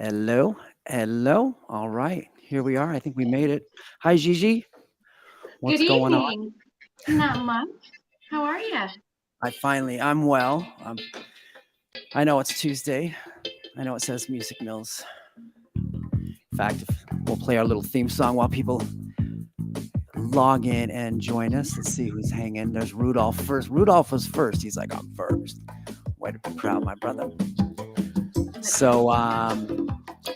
Hello, hello. All right, here we are. I think we made it. Hi, Gigi. Good What's going on? evening. Not much. How are you? I'm well. I know it's Tuesday. I know it says Music Mills. In fact, if we'll play our little theme song while people log in and join us. Let's see who's hanging. There's Rudolph first. Rudolph was first. He's like, I'm first. Way to be proud, my brother. So,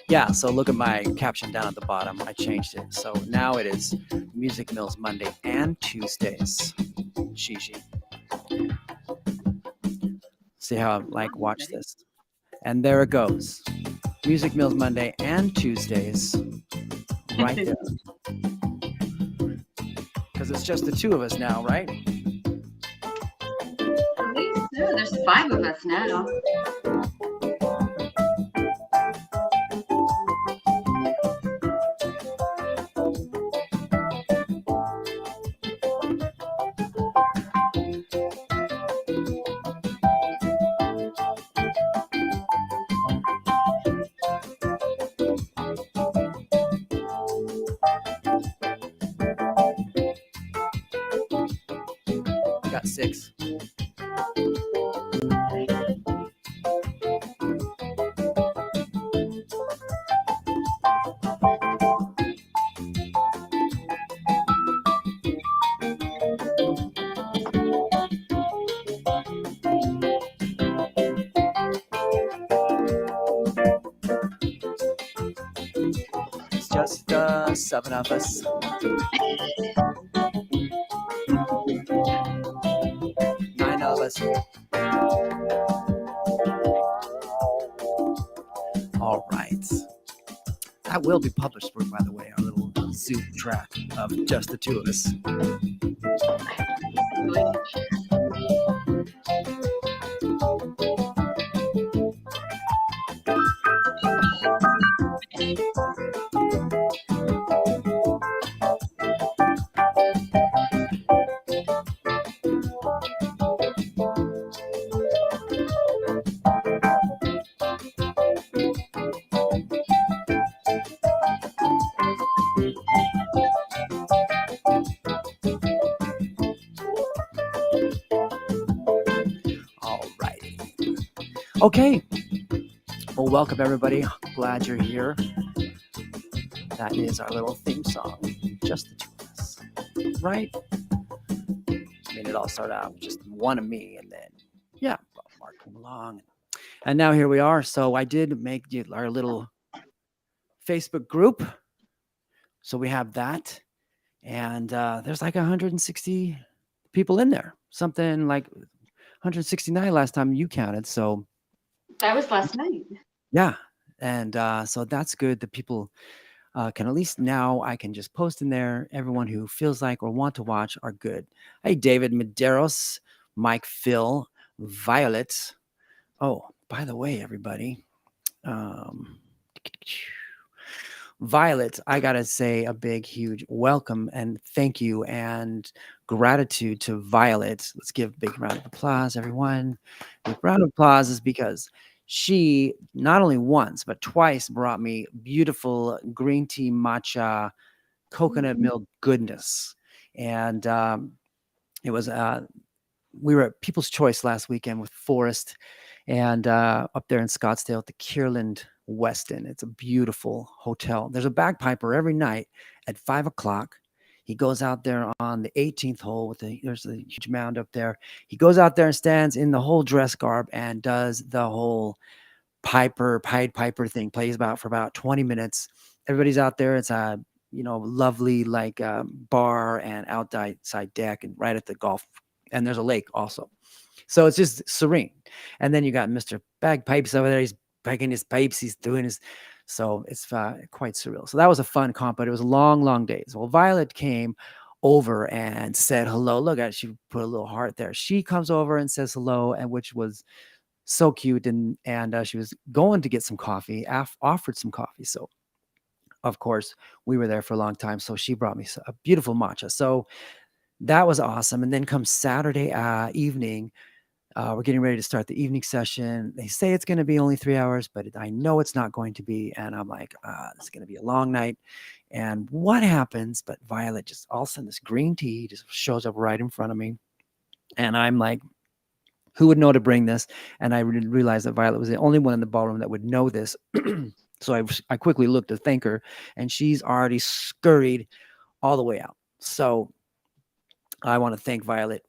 yeah, so look at my caption down at the bottom. I changed it. So now it is Music Mills Monday and Tuesdays. Gigi. See how I watch this. And there it goes. Music Mills Monday and Tuesdays. Right there. Because it's just the two of us now, right? At least so. There's five of us now. Got six. It's just seven of us. Nine of us. All right. That will be published, by the way, our little Zoom track of just the two of us. All righty. Okay. Well, welcome everybody. Glad you're here. That is our little theme song. Just the two of us. Right? I mean, it all started out with just one of me, and then, yeah, Mark came along. And now here we are. So I did make our little Facebook group. So we have that. And there's like 160 people in there. Something like 169 last time you counted. So that was last night. Yeah. And so that's good that people can at least now I can just post in there. Everyone who feels like or want to watch are good. Hey, David Medeiros, Mike Phil, Violet. Oh, by the way, everybody. Violet, I got to say a big, huge welcome and thank you and gratitude to Violet. Let's give a big round of applause, everyone. The round of applause is because she not only once, but twice brought me beautiful green tea matcha coconut milk goodness. And it was, we were at People's Choice last weekend with Forrest and up there in Scottsdale at the Kierland Westin. It's a beautiful hotel. There's a bagpiper every night at 5 o'clock. He goes out there on the 18th hole there's a huge mound up there. He goes out there and stands in the whole dress garb and does the whole Pied Piper thing. Plays for about 20 minutes. Everybody's out there. It's a lovely bar and outside deck and right at the golf. And there's a lake also. So it's just serene. And then you got Mr. Bagpipes over there. He's pegging his pipes. He's doing his. So it's quite surreal. So that was a fun comp, but it was long, long days. Well, Violet came over and said hello. Look at it. She put a little heart there. She comes over and says hello, and which was so cute. And she was going to get some coffee, offered some coffee. So, of course, we were there for a long time. So she brought me a beautiful matcha. So that was awesome. And then comes Saturday evening, We're getting ready to start the evening session. They say it's going to be only 3 hours, but I know it's not going to be. And I'm like, this is going to be a long night. And what happens? But Violet just all of a sudden, this green tea just shows up right in front of me. And I'm like, who would know to bring this? And I realized that Violet was the only one in the ballroom that would know this. So I quickly looked to thank her, and she's already scurried all the way out. So I want to thank Violet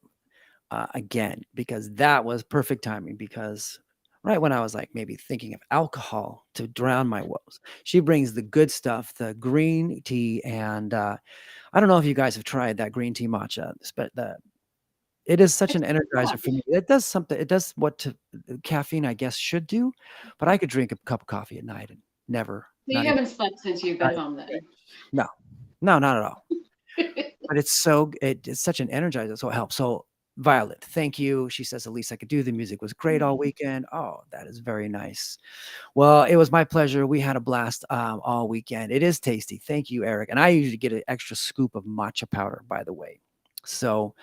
again, because that was perfect timing. Because right when I was like maybe thinking of alcohol to drown my woes, she brings the good stuff, the green tea. And I don't know if you guys have tried that green tea matcha, but it is such It's an pretty energizer for good. me. It does something. It does what caffeine, I guess, should do. But I could drink a cup of coffee at night and never, So you not even, haven't slept since you've not been even home then. no, no, not at all. But it's such an energizer, so it helps. So, Violet, thank you. She says, "The least I could do. The music was great all weekend." Oh, that is very nice. Well, it was my pleasure. We had a blast all weekend. It is tasty. Thank you, Eric. And I usually get an extra scoop of matcha powder, by the way. So,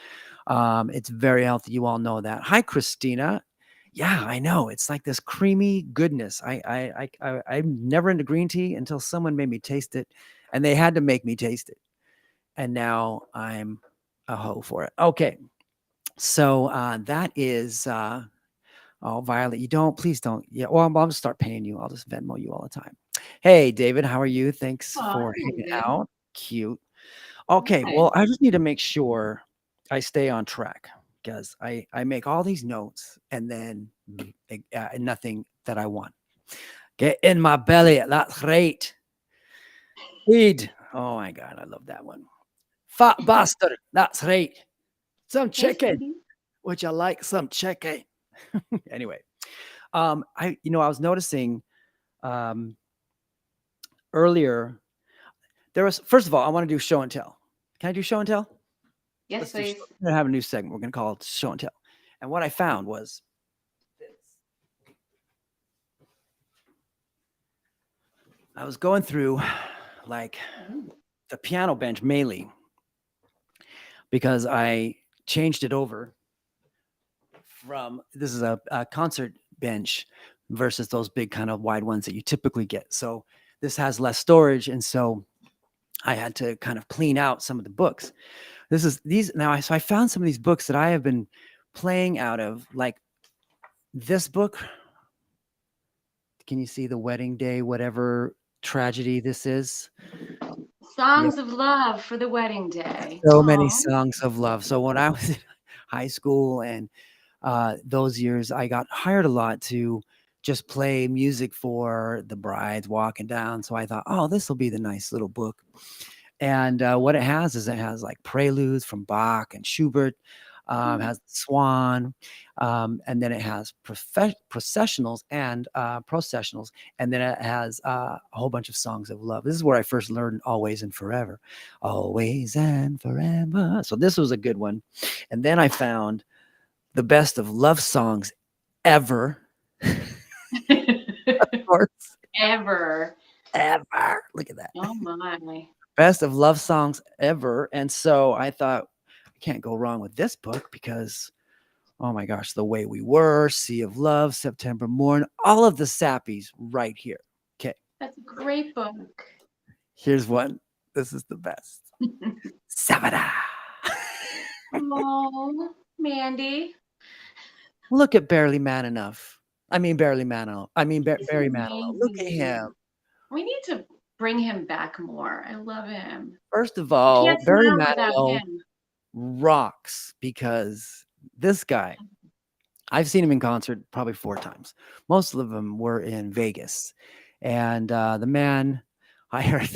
it's very healthy. You all know that. Hi, Christina. Yeah, I know. It's like this creamy goodness. I'm never into green tea until someone made me taste it, and they had to make me taste it. And now I'm a hoe for it. Okay. So that is oh, Violet, you don't, please don't. Yeah, well, I'll just start paying you. I'll just Venmo you all the time. Hey, David, how are you? Thanks Oh, for I'm hanging good. out. Cute. Okay, well, Good. I just need to make sure I stay on track, because I make all these notes and then nothing that I want. Get in my belly. That's great. Feed. Oh my God, I love that one. Fat bastard. That's right. Some Hey, chicken. sweetie. Would you like some chicken? Anyway, I was noticing um, earlier. There was, first of all, I want to do show and tell. Can I do show and tell? Yes, Let's do. please. We're gonna have a new segment. We're gonna call it show and tell. And what I found was this. I was going through like Ooh. the piano bench mainly because I changed it over from, this is a concert bench versus those big kind of wide ones that you typically get. So this has less storage, and so I had to kind of clean out some of the books. This is these now. So I found some of these books that I have been playing out of, like this book. Can you see the wedding day, whatever tragedy this is? Yeah, Songs of love for the wedding day. so many Oh. songs of love. So when I was in high school and those years, I got hired a lot to just play music for the brides walking down. So I thought, oh, this will be the nice little book. And what it has is it has like preludes from Bach and Schubert, has Swan, and then it has processionals and processionals, and then it has a whole bunch of songs of love. This is where I first learned "Always and Forever," always and forever. So this was a good one. And then I found the best of love songs ever. Of course, Ever. ever. Look at that. Oh my. Best of love songs ever. And so I thought, I can't go wrong with this book because, oh my gosh, The Way We Were, Sea of Love, September Morn, all of the sappies right here. Okay, That's a great book. here's one. This is the best. Savada. Oh, Mandy. Look at Barely Man Enough. I mean, Barely Manilow. I mean, He's Barry Manilow. Look at him. amazing. We need to bring him back more. I love him. First of I all, can't Barry smile without Manilow him. rocks because this guy, I've seen him in concert probably 4 times. Most of them were in Vegas. And the man, I heard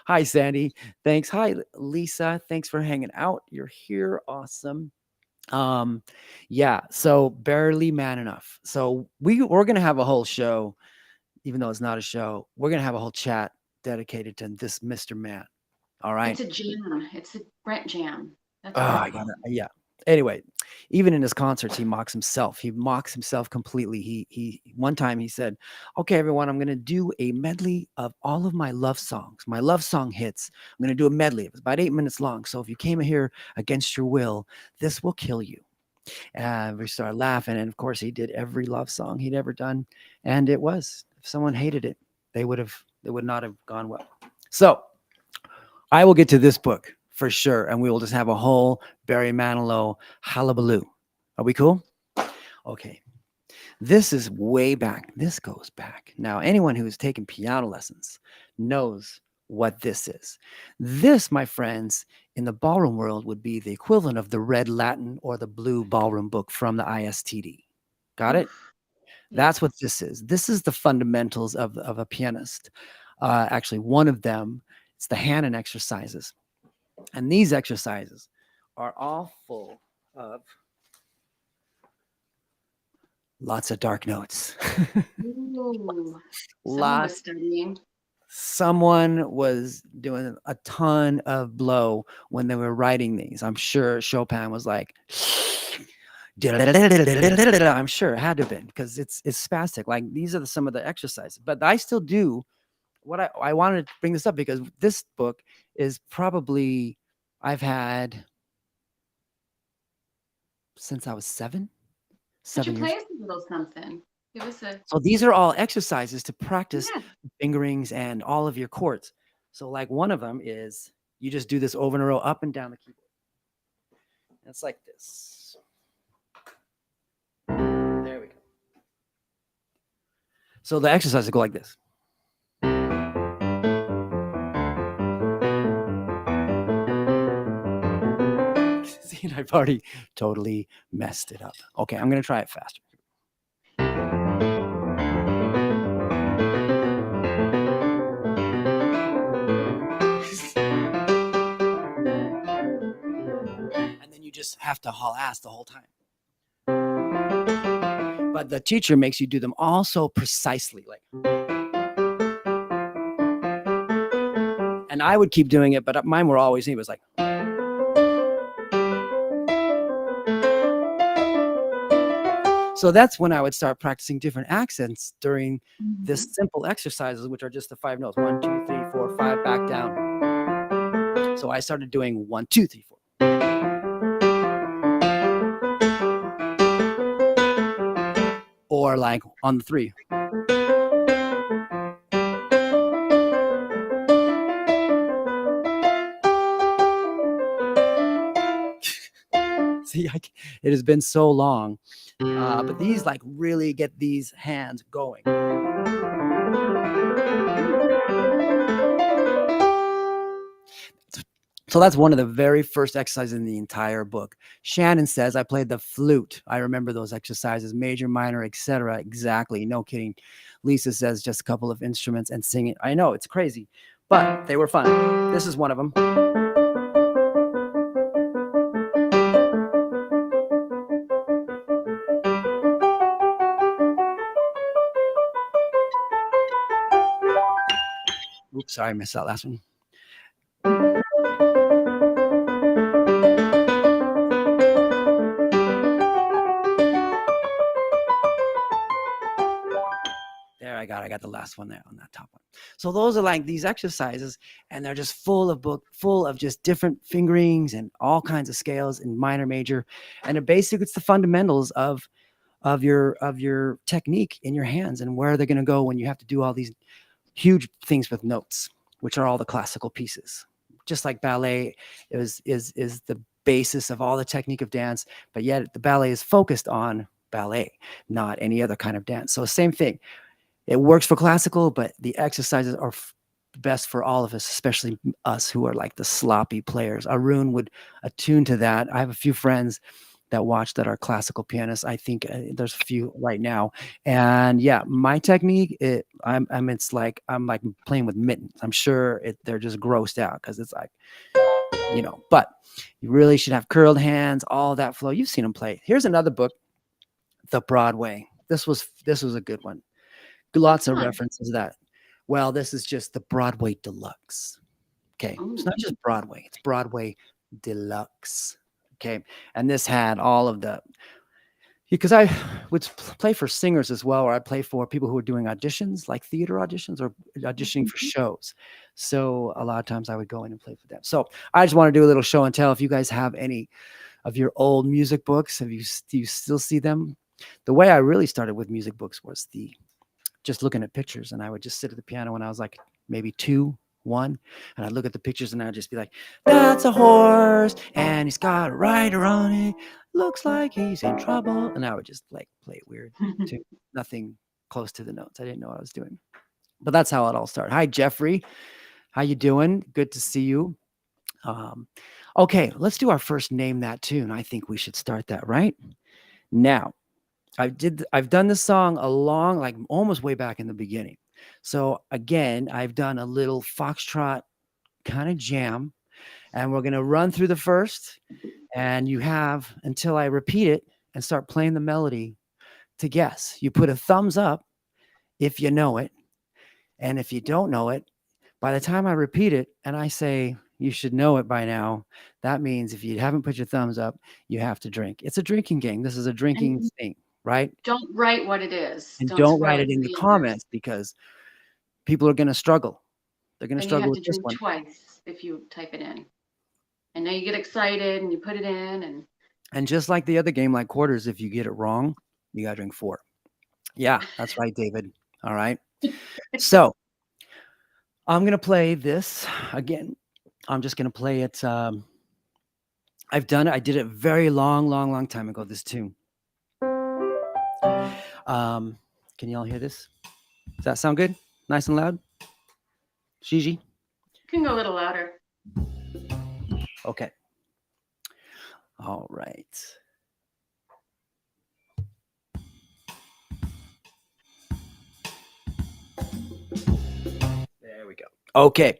hi, Sandy. Thanks. Hi, Lisa. Thanks for hanging out. You're here. Awesome. Yeah, so Barely Man Enough. So we're gonna have a whole show, even though it's not a show, we're gonna have a whole chat dedicated to this Mr. Man. All right. It's a jam. It's a Brent jam. Oh, That's what I I gotta, call yeah. Anyway, even in his concerts, he mocks himself. He mocks himself completely. He one time he said, "Okay, everyone, I'm gonna do a medley of all of my love songs, my love song hits. I'm gonna do a medley. It's about 8 minutes long. So if you came here against your will, this will kill you." And we started laughing. And of course, he did every love song he'd ever done. And it was, if someone hated it, they would not have gone well. So I will get to this book for sure. And we will just have a whole Barry Manilow hullabaloo. Are we cool? Okay. This is way back. This goes back. Now, anyone who has taken piano lessons knows what this is. This, my friends, in the ballroom world would be the equivalent of the red Latin or the blue ballroom book from the ISTD. Got it? Oof. That's what Yes. this is. This is the fundamentals of a pianist. Actually, one of them, it's the Hanon exercises. And these exercises are all full of lots of dark notes. Ooh. Someone was Lots. studying. Someone was doing a ton of blow when they were writing these. I'm sure Chopin was like, I'm sure it had to have been because it's spastic. Like these are some of the exercises, but I still do what I wanted to bring this up because this book is probably I've had since I was Could you 7 play years. us a little something? Give us a So these are all exercises to practice yeah. fingerings and all of your chords. So like one of them is you just do this over in a row up and down the keyboard. It's like this. There we go. So the exercises go like this. See, I've already totally messed it up. Okay, I'm going to try it faster. And then you just have to haul ass the whole time. But the teacher makes you do them all so precisely. Like, and I would keep doing it, but mine were always, it was like, so that's when I would start practicing different accents during this simple exercises, which are just the 5 notes 1, 2, 3, 4, 5, back down. So I started doing 1, 2, 3, 4. Or like on the 3. See, it has been so long, but these like really get these hands going. So that's one of the very first exercises in the entire book. Shannon says I played the flute. I remember those exercises, major, minor, etc. Exactly, no kidding. Lisa says just a couple of instruments and singing. I know it's crazy, but they were fun. This is one of them. Oops, sorry, I missed that last one. There, I got the last one there on that top one. So those are like these exercises, and they're just full of just different fingerings and all kinds of scales in minor, major, and basically it's the fundamentals of your technique in your hands and where they're going to go when you have to do all these huge things with notes, which are all the classical pieces. Just like ballet is the basis of all the technique of dance, but yet the ballet is focused on ballet, not any other kind of dance. So same thing. It works for classical, but the exercises are best for all of us, especially us who are like the sloppy players. Arun would attune to that. I have a few friends that watch that are classical pianists. I think there's a few right now, and yeah, my technique, it's like I'm like playing with mittens. I'm sure they're just grossed out because it's like, but you really should have curled hands, all that flow. You've seen them play. Here's another book, The Broadway. This was a good one. Lots of references to that. Well, this is just the Broadway Deluxe. Okay, it's not just Broadway; it's Broadway Deluxe. Okay, and this had all of the, because I would play for singers as well, or I play for people who are doing auditions, like theater auditions or auditioning for shows. So a lot of times I would go in and play for them. So I just want to do a little show and tell. If you guys have any of your old music books? Do you still see them? The way I really started with music books was the just looking at pictures, and I would just sit at the piano when I was like maybe 2, 1, and I'd look at the pictures and I'd just be like, "That's a horse, and he's got a rider on it. Looks like he's in trouble." And I would just like play it weird too. Nothing close to the notes. I didn't know what I was doing. But that's how it all started. Hi, Jeffrey. How you doing? Good to see you. Um, okay, let's do our first Name That Tune. I think we should start that right now. I've done this song like almost way back in the beginning. So again, I've done a little foxtrot kind of jam, and we're gonna run through the first, and you have until I repeat it and start playing the melody to guess. You put a thumbs up if you know it, and if you don't know it, by the time I repeat it and I say you should know it by now, that means if you haven't put your thumbs up, you have to drink. It's a drinking game. This is a drinking And thing, right? don't write what it is. And Don't don't spoil write it it for in the the others. comments because people are going to struggle. They're going to Then you struggle have with to this drink one. twice if you type it in. And now you get excited and you put it in And just like the other game, like quarters, if you get it wrong, you got to drink 4. Yeah, that's right, David. All right. So I'm going to play this again. I'm just going to play it. I did it very long time ago, this tune. Can y'all hear this? Does that sound good? Nice and loud? Gigi? you can go a little louder. Okay. All right. There we go. Okay.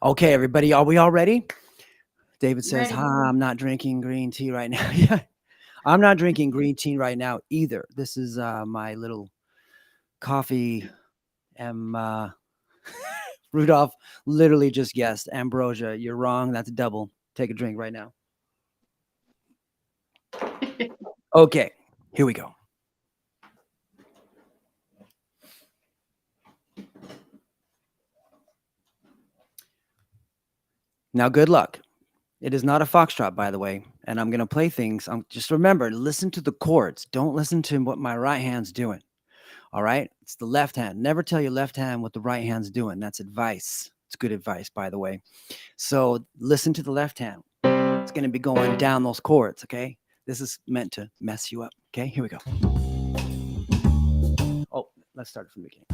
Okay, everybody. Are we all ready? David says, Ready. I'm not drinking green tea right now. Yeah. I'm not drinking green tea right now either. This is my little coffee. Rudolph literally just guessed. Ambrosia, you're wrong. That's double. Take a drink right now. Okay, here we go. Now, good luck. It is not a foxtrot, by the way, and I'm going to play things. Just remember, listen to the chords. Don't listen to what my right hand's doing. All right? It's the left hand. Never tell your left hand what the right hand's doing. That's advice. It's good advice, by the way. So listen to the left hand. It's going to be going down those chords, okay? This is meant to mess you up, okay? Here we go. Oh, let's start from the beginning.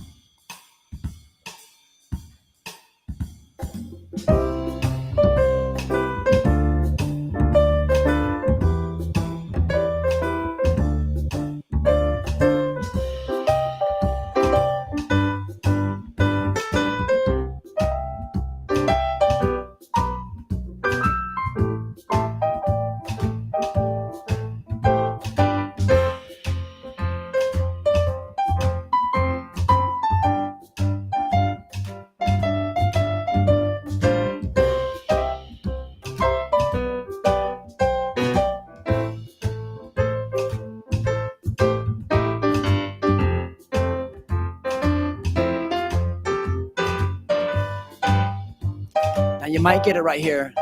Now you might get it right here.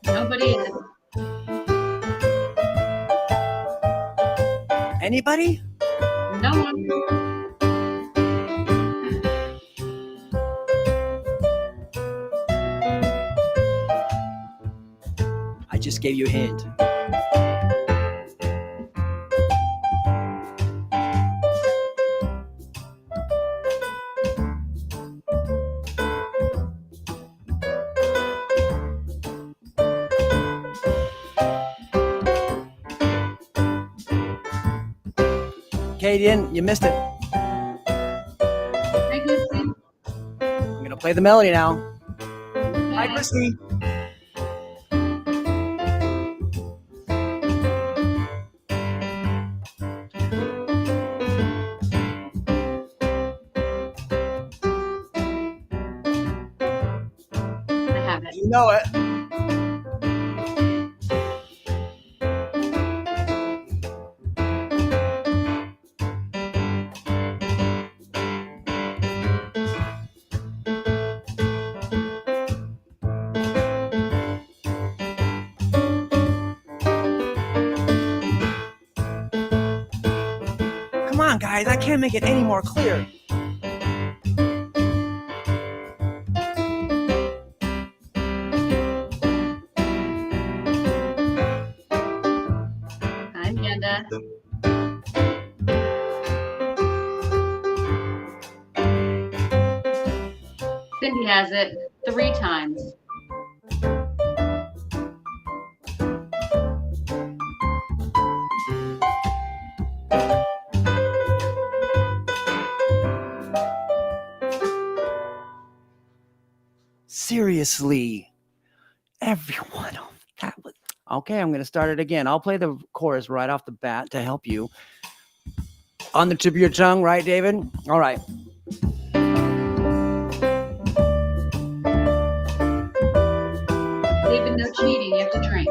Nobody is. Anybody? No one. I just gave you a hint. Okay, you missed it. Hi, Chrissy. I'm gonna play the melody now. Hi, Okay. Christy. I have it. You know it. on, guys. I can't make it any more clear. Hi, Amanda. Cindy has it 3 times. Seriously, everyone. That was okay. I'm going to start it again. I'll play the chorus right off the bat to help you. On the tip of your tongue, right, David? All right. David, no cheating. You have to drink.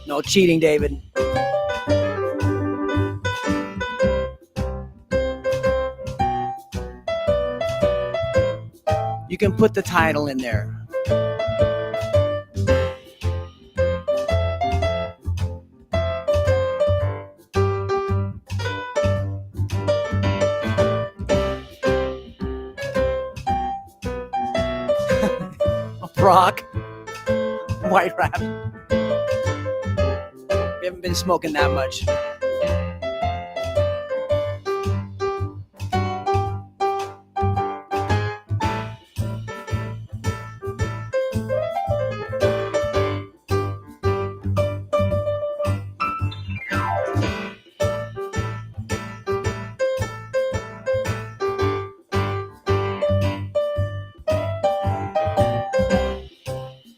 No cheating, David. You can put the title in there. Rock. White wrap. We haven't been smoking that much.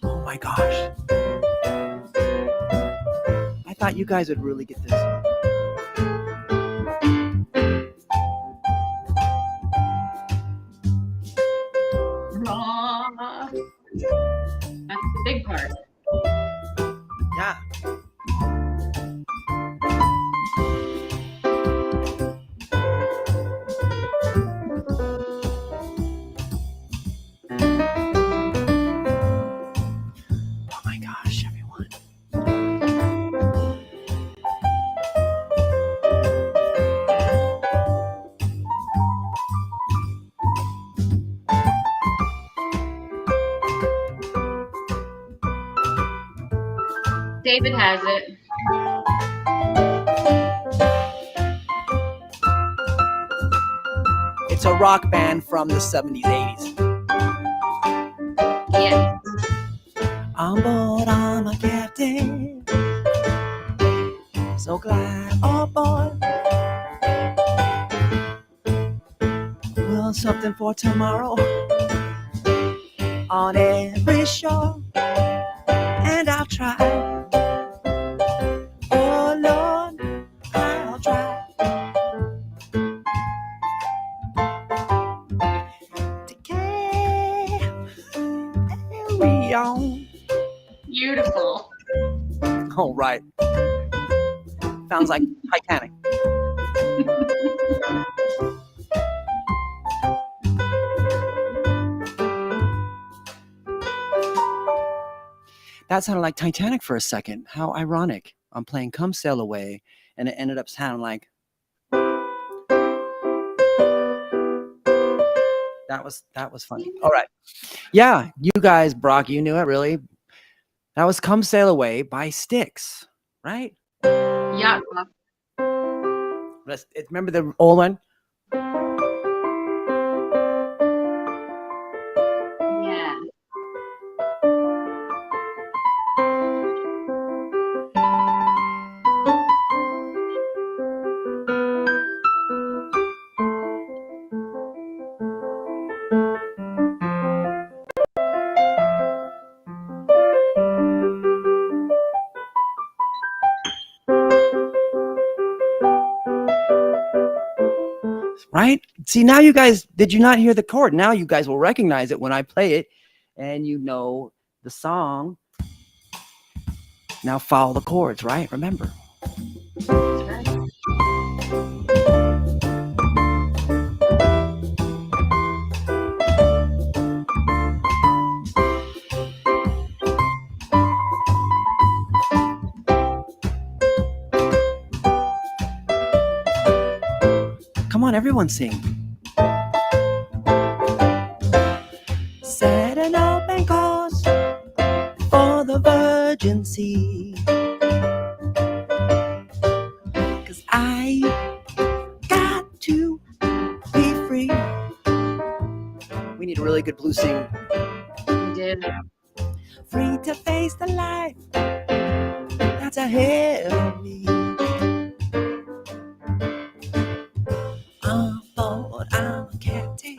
Oh my gosh. I thought you guys would really get this. That's the big part. Yeah. Oh my gosh, everyone. David has it. It's a rock band from the 70s, 80s. Yes. On board, I'm a captain. So glad, oh boy. Well, something for tomorrow. On every shore. And I'll try. Oh Lord, I'll try to carry on. Beautiful. Oh, right. Sounds like Titanic. That sounded like Titanic for a second. How ironic. I'm playing Come Sail Away, and it ended up sounding like... That was funny. All right. Yeah, you guys, Brock, you knew it, really. That was Come Sail Away by Styx, right? Yeah. Remember the old one? Yeah. Right? See, now you guys, did you not hear the chord? Now you guys will recognize it when I play it, and you know the song. Now follow the chords, right? Remember. That's right. Everyone sing. Set an open course for the virgin sea. 'Cause I got to be free. We need a really good blues sing. We did. Free to face the life that's ahead of me. On board, I'm a captain.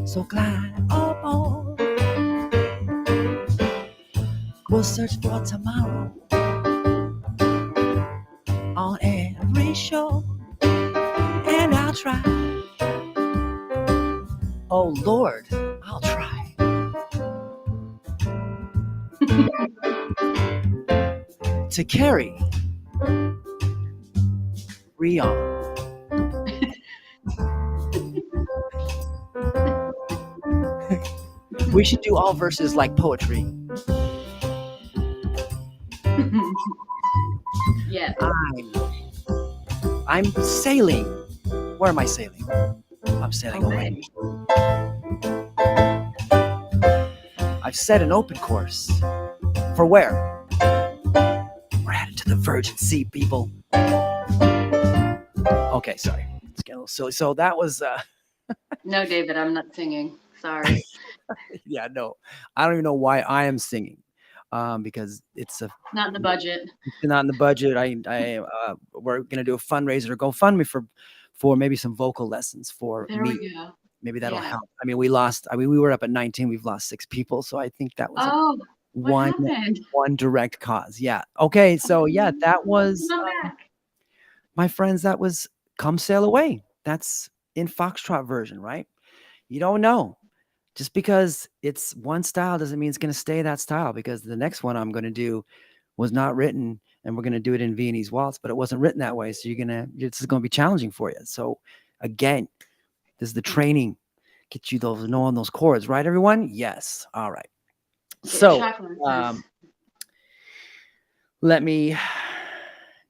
So glide aboard. We'll search for tomorrow on every shore, and I'll try. Oh Lord, I'll try to carry Rion. We should do all verses like poetry. Yes. I'm sailing. Where am I sailing? I'm sailing away. I've set an open course. For where? We're headed to the Virgin Sea, people. Okay, sorry. It's getting a little silly. So that was No, David, I'm not singing. Sorry. yeah, no. I don't even know why I am singing. Because it's Not in the budget. It's not in the budget. We're gonna do a fundraiser, GoFundMe for maybe some vocal lessons for There me. we go. Maybe that'll help. I mean, we were up at 19. We've lost 6 people, so I think that was what happened? one direct cause. Yeah. Okay. So yeah, that was my friends. That was "Come Sail Away." That's in Foxtrot version, right? You don't know. Just because it's one style doesn't mean it's going to stay that style, because the next one I'm going to do was not written, and we're going to do it in Viennese waltz, but it wasn't written that way. So this is going to be challenging for you. So again, this is the training. Get you knowing those chords, right, everyone? Yes. All right. So let me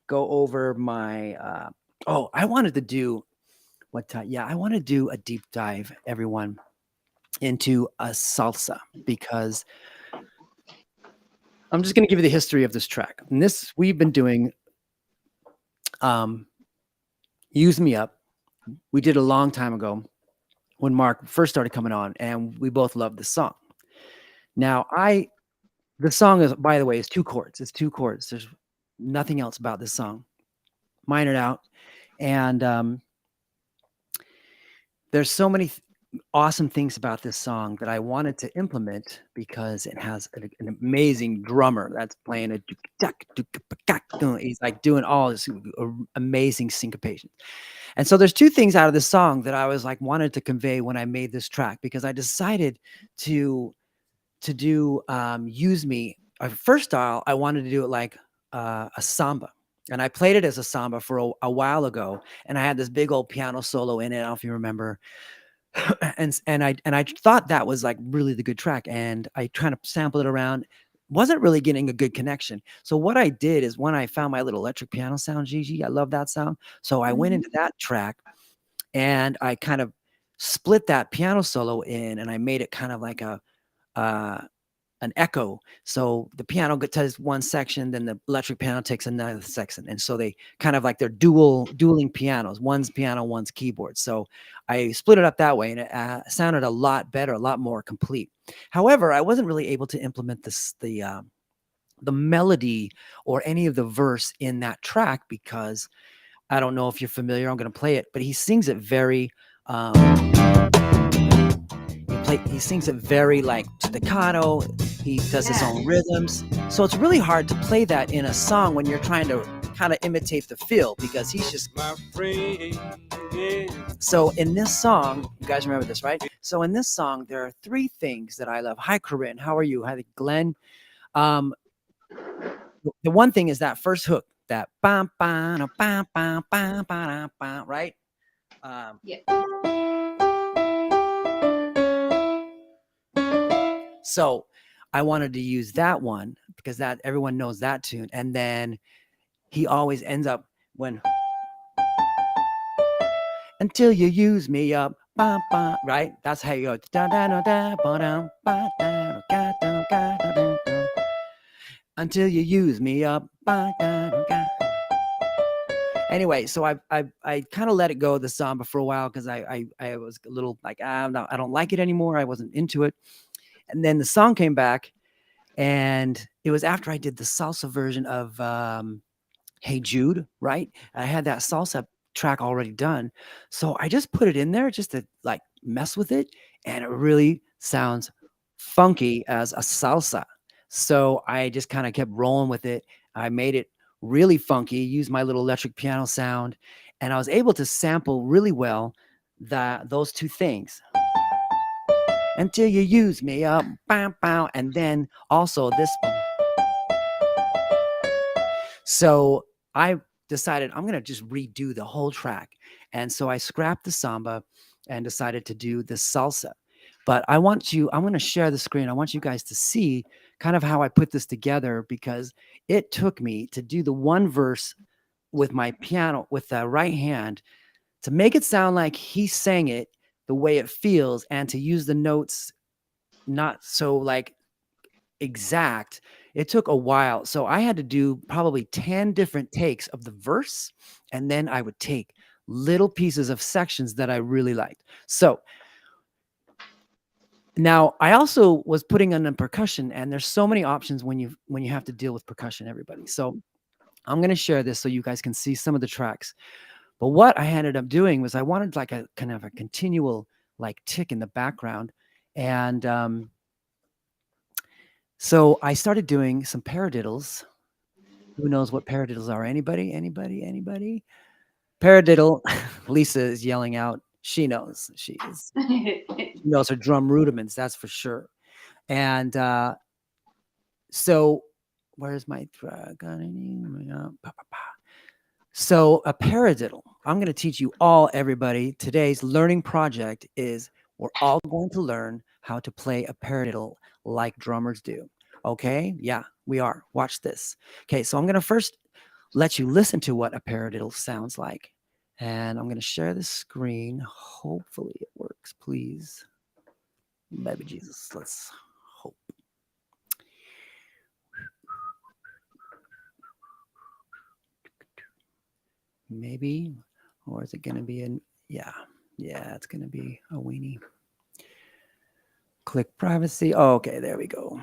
go over my, I wanted to do I want to do a deep dive, everyone, into a salsa, because I'm just going to give you the history of this track. And this, we've been doing Use Me Up. We did a long time ago when Mark first started coming on, and we both loved the song. Now, the song is, by the way, is 2 chords. It's 2 chords. There's nothing else about this song. Minored out. And there's so many awesome things about this song that I wanted to implement, because it has an amazing drummer that's playing a he's like doing all this amazing syncopation. And so there's 2 things out of this song that I was like wanted to convey when I made this track, because I decided to do Use Me. First style, I wanted to do it like a samba. And I played it as a samba for a while ago, and I had this big old piano solo in it. I don't know if you remember. and I thought that was like really the good track, and I kind of sampled it around, wasn't really getting a good connection. So what I did is, when I found my little electric piano sound, Gigi, I love that sound. So I went into that track, and I kind of split that piano solo in, and I made it kind of like an echo. So the piano does one section, then the electric piano takes another section. And so they kind of like they're dueling pianos. One's piano, one's keyboard. So I split it up that way, and it sounded a lot better, a lot more complete. However, I wasn't really able to implement the melody or any of the verse in that track, because I don't know if you're familiar. I'm going to play it, but he sings it very he sings it very like staccato. He does his own rhythms. So it's really hard to play that in a song when you're trying to kind of imitate the feel, because he's just my friend. So in this song, you guys remember this, right? So in this song, there are 3 things that I love. Hi, Corinne. How are you? Hi, Glenn. The one thing is that first hook, that bam, bam, bam, bam, bam, bam, bam, right? So I wanted to use that one, because that everyone knows that tune. And then he always ends up when until you use me up. Ba, ba, right? That's how you go. Da, da, da, da, ba, da, ba, da, da, da, da, da, da, da. Until you use me up. Ba, da, da, da. Anyway, so I kind of let it go the samba for a while because I was a little like I don't like it anymore. I wasn't into it, and then the song came back, and it was after I did the salsa version of Hey Jude, right? I had that salsa track already done. So I just put it in there just to like mess with it. And it really sounds funky as a salsa. So I just kind of kept rolling with it. I made it really funky, used my little electric piano sound, and I was able to sample really well those two things. Until you use me up, bow, bow, and then also this one. So I decided I'm going to just redo the whole track. And so I scrapped the samba and decided to do the salsa. But I'm going to share the screen. I want you guys to see kind of how I put this together because it took me to do the one verse with my piano, with the right hand, to make it sound like he sang it the way it feels and to use the notes not so like exact. It took a while. So I had to do probably 10 different takes of the verse. And then I would take little pieces of sections that I really liked. So now I also was putting on percussion, and there's so many options when you have to deal with percussion, everybody. So I'm going to share this so you guys can see some of the tracks. But what I ended up doing was I wanted like a kind of a continual like tick in the background. And so I started doing some paradiddles. Who knows what paradiddles are? Anybody? Anybody? Anybody? Paradiddle. Lisa is yelling out. She knows. She knows her drum rudiments. That's for sure. And so, where's my so a paradiddle. I'm going to teach you all, everybody. Today's learning project is we're all going to learn how to play a paradiddle like drummers do. Okay? Yeah, we are. Watch this. Okay, so I'm going to first let you listen to what a paradiddle sounds like. And I'm going to share the screen. Hopefully it works, please. Baby Jesus, let's hope. Maybe, or is it going to be yeah, it's going to be a weenie. Click privacy. Oh, okay, there we go.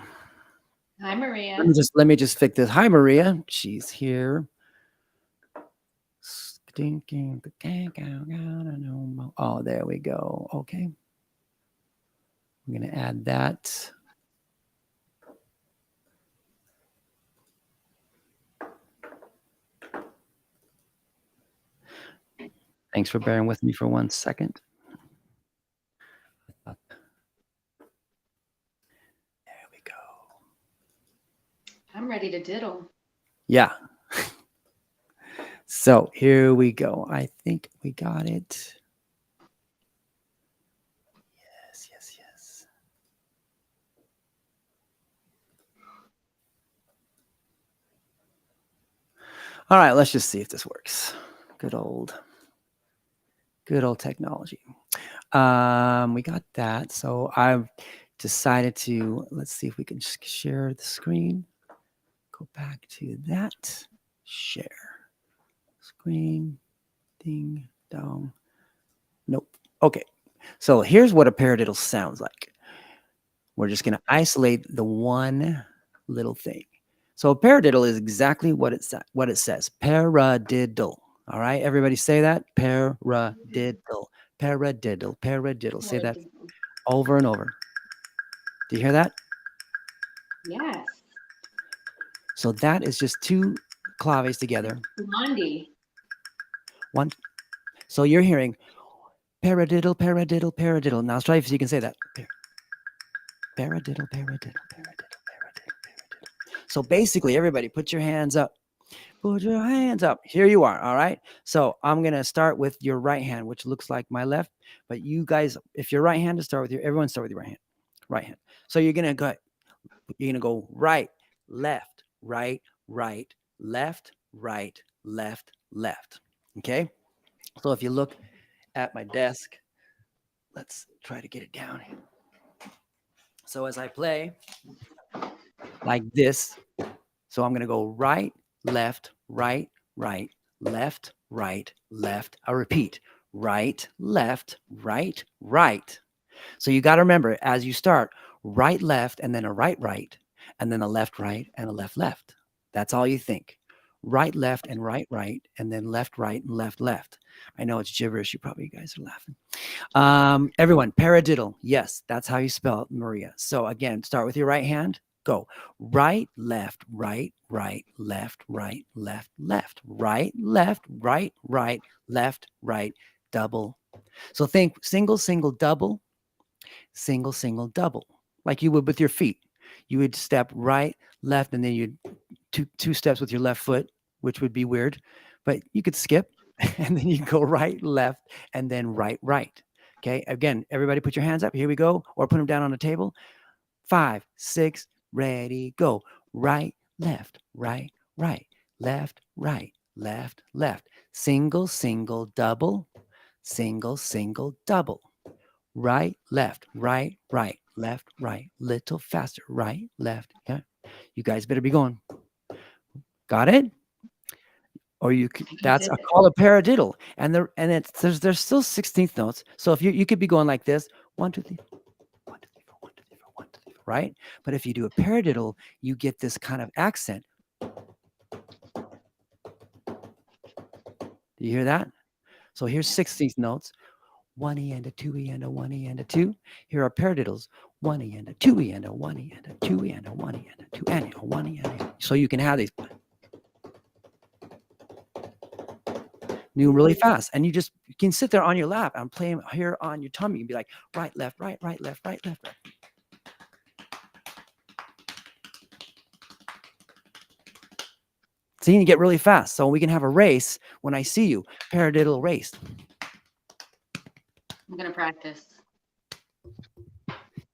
Hi, Maria. Let me just fix this. Hi, Maria. She's here. Oh, there we go. Okay. I'm going to add that. Thanks for bearing with me for 1 second. There we go. I'm ready to diddle. Yeah. So here we go. I think we got it. Yes. All right, let's just see if this works. Good old technology. We got that. So I've decided to, let's see if we can share the screen. Go back to that. Share. Screen. Ding dong. Nope. Okay. So here's what a paradiddle sounds like. We're just going to isolate the one little thing. So a paradiddle is exactly what it says. Paradiddle. All right, everybody say that. Paradiddle. Paradiddle. Paradiddle. Say that over and over. Do you hear that? Yes. So that is just two claves together. Blondie. One. So you're hearing paradiddle, paradiddle, paradiddle. Now let's try if you can say that. Paradiddle, paradiddle, paradiddle, paradiddle, paradiddle. So basically, everybody, put your hands up. Put your hands up. Here you are. All right. So I'm gonna start with your right hand, which looks like my left. But you guys, if you're right-handed, start with everyone start with your right hand. Right hand. So you're gonna go. You're gonna go right, left, right, right, left, right, left, left. Okay. So if you look at my desk. Let's try to get it down. So as I play like this, so I'm going to go right, left, right, right, left, right, left. I'll repeat, right, left, right, right. So you got to remember, as you start, right, left, and then a right, right, and then a left, right, and a left, left. That's all you think. Right, left, and right, right, and then left, right, and left, left. I know it's gibberish. You guys are laughing. Everyone, paradiddle. Yes, that's how you spell it, Maria. So again, start with your right hand. Go right, left, right, right, left, right, left, left, right, left, right, right, left, right, double. So think single, single, double, single, single, double, like you would with your feet. You would step right, left, and then you'd two steps with your left foot, which would be weird, but you could skip, and then you go right, left, and then right, right. Okay, again, everybody put your hands up. Here we go, or put them down on the table. 5, 6, ready, go. Right, left, right, right, left, right, left, left. Single, single, double, single, single, double. Right, left, right, right, left, right. Little faster. Right, left. Yeah. You guys better be going. Got it? Or you could, that's a call a paradiddle. And there's still 16th notes. So if you could be going like this, 1, 2, 3, 1, 2, 3, 4, 1, 2, 3, 4, 1, 2, 3, 4, right? But if you do a paradiddle, you get this kind of accent. Do you hear that? So here's 16th notes. 1E and a 2E and a 1E and a 2. Here are paradiddles. 1E and a 2E and a 1E and a 2E and a 1E and a 2 and a 1E and a. So you can have these. New really fast. And you can sit there on your lap and play them here on your tummy and be like, right, left, right, right, left, right, left, right. See, you get really fast. So we can have a race when I see you. Paradiddle race. I'm going to practice.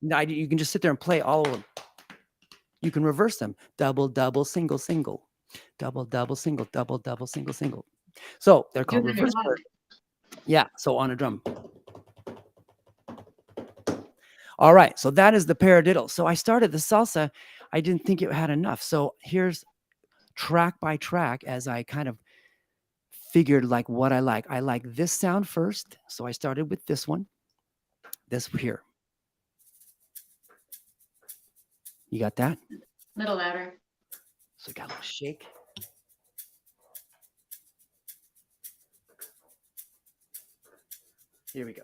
Now, you can just sit there and play all of them. You can reverse them. Double, double, single, single. Double, double, single, double, double, single, single. So they're called reverse. Yeah, so on a drum. All right, so that is the paradiddle. So I started the salsa. I didn't think it had enough. So here's track by track as I kind of figured like what I like. I like this sound first. So I started with this one. This here. You got that? Little louder. So got a little shake. Here we go.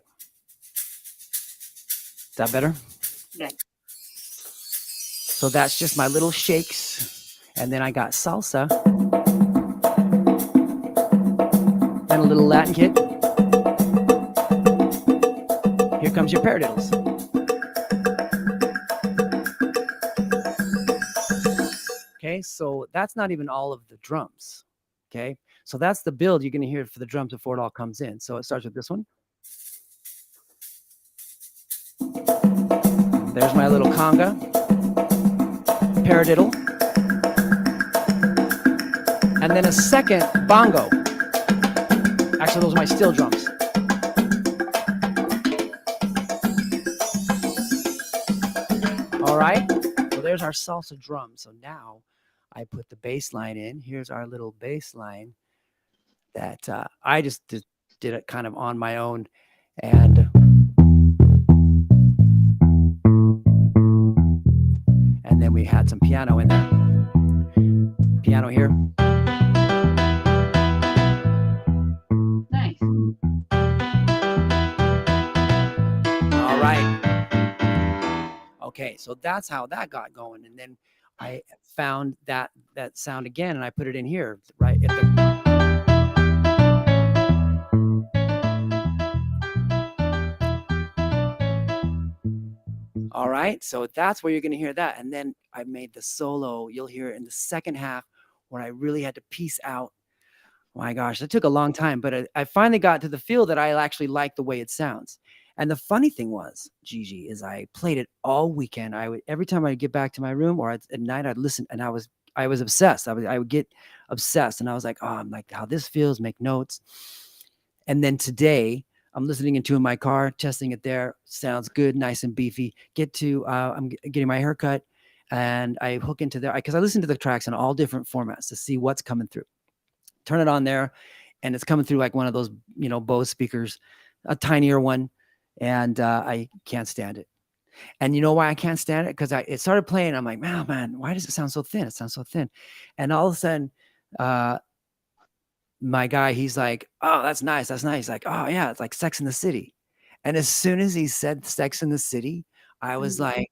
Is that better? Yeah. So that's just my little shakes. And then I got salsa. And a little Latin kick. Here comes your paradiddles. Okay, so that's not even all of the drums. Okay, so that's the build you're going to hear for the drums before it all comes in. So it starts with this one. There's my little conga, paradiddle, and then a second bongo. Actually, those are my steel drums. All right, so there's our salsa drum. So now I put the bass line in. Here's our little bass line that I just did it kind of on my own. And then we had some piano in there. Piano here. Nice. All right. Okay, so that's how that got going. And then I found that sound again, and I put it in here, right at the. All right, so that's where you're going to hear that. And then I made the solo. You'll hear it in the second half where I really had to piece out. Oh my gosh, it took a long time, but I finally got to the feel that I actually like the way it sounds. And the funny thing was, Gigi, is I played it all weekend. Every time I'd get back to my room or at night, I'd listen, and I was obsessed. I would get obsessed, and I was like, oh, I'm like how this feels. Make notes. And then today, I'm listening into in my car, testing it there. Sounds good, nice and beefy. Get to I'm getting my haircut, and I hook into there because I listen to the tracks in all different formats to see what's coming through. Turn it on there, and it's coming through like one of those, Bose speakers, a tinier one, and I can't stand it. And you know why I can't stand it? Because it started playing. I'm like, man, why does it sound so thin? It sounds so thin. And all of a sudden, my guy, he's like, oh, that's nice. That's nice. Like, oh yeah, it's like Sex in the City. And as soon as he said Sex in the City, I was like,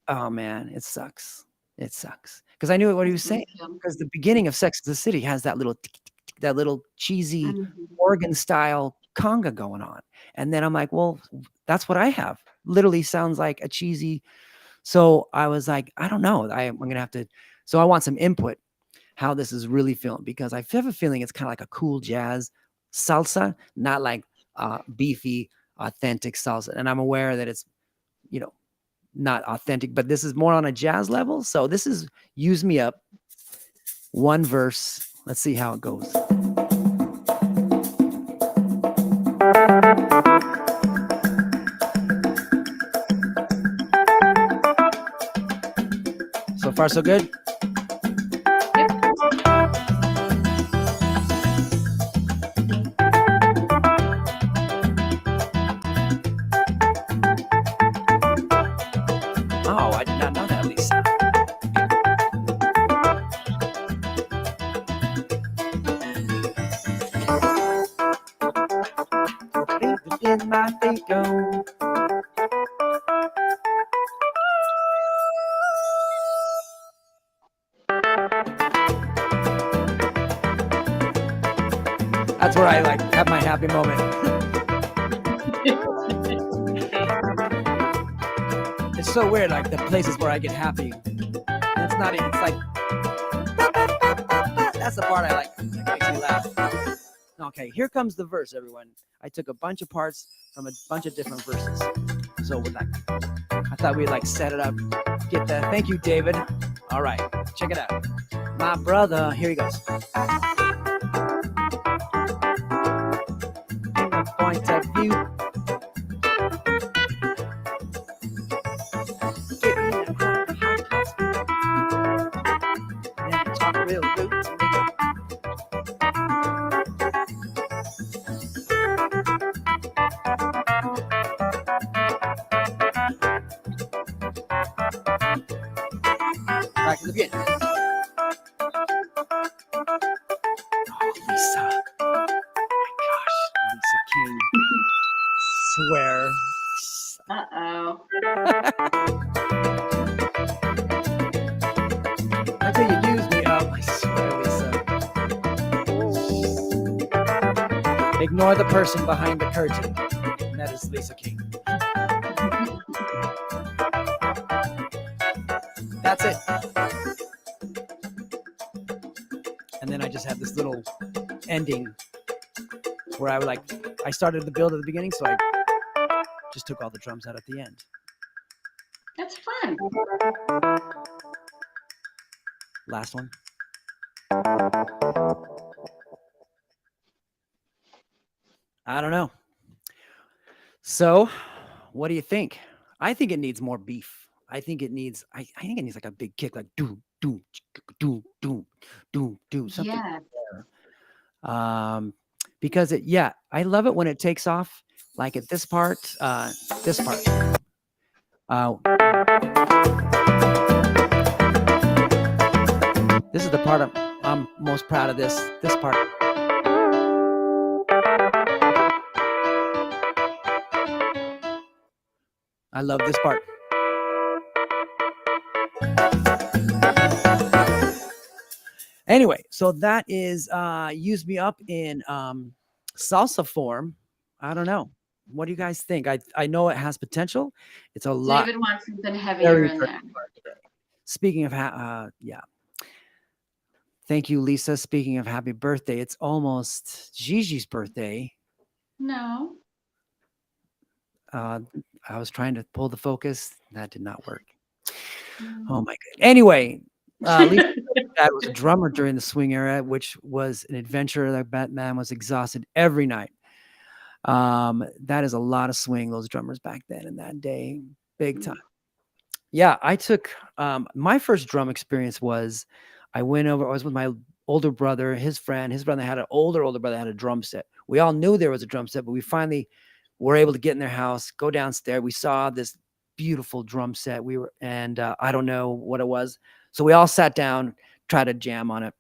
oh man, it sucks. It sucks. Because I knew what he was saying. Because the beginning of Sex in the City has that little cheesy organ style conga going on. And then I'm like, well, that's what I have. Literally sounds like a cheesy. So I was like, I don't know. I'm going to have to. So I want some input how this is really feeling, because I have a feeling it's kind of like a cool jazz salsa, not like beefy, authentic salsa. And I'm aware that it's, not authentic, but this is more on a jazz level. So this is Use Me Up, one verse. Let's see how it goes. So far, so good. Oh, I did not know that, Lisa. In my bingo. That's where I like have my happy moment. It's so weird, like the places where I get happy. It's not even, it's like, that's the part I like. It makes me laugh. Okay, here comes the verse, everyone. I took a bunch of parts from a bunch of different verses. So we're like, I thought we'd like set it up, get the, thank you, David. All right, check it out. My brother, here he goes. Point of view. Talk real good to me. Back to the beginning. Oh, Lisa. Oh my gosh. Lisa King. Swear. Uh-oh. Until you use me up. I swear, Lisa. Ignore the person behind the curtain. And that is Lisa King. That's it. And then I just have this little ending where I started the build at the beginning, so I just took all the drums out at the end. That's fun. Last one. I don't know. So, what do you think? I think it needs more beef. I think it needs like a big kick, like do something. Yeah. Because I love it when it takes off, like at this part. This part. This is the part I'm most proud of. This part. I love this part. Anyway, so that is Use Me Up in salsa form. I don't know. What do you guys think? I know it has potential. It's a lot. David wants something heavier in there. Speaking of, yeah. Thank you, Lisa. Speaking of happy birthday, it's almost Gigi's birthday. No. I was trying to pull the focus. That did not work. Oh my God. Anyway, Lisa's dad was a drummer during the swing era, which was an adventure. That man was exhausted every night. That is a lot of swing, those drummers back then in that day, big time. Yeah, I took my first drum experience was I was with my older brother, his brother had an older brother had a drum set. We all knew there was a drum set, but we finally were able to get in their house, go downstairs. We saw this beautiful drum set. I don't know what it was. So we all sat down, tried to jam on it.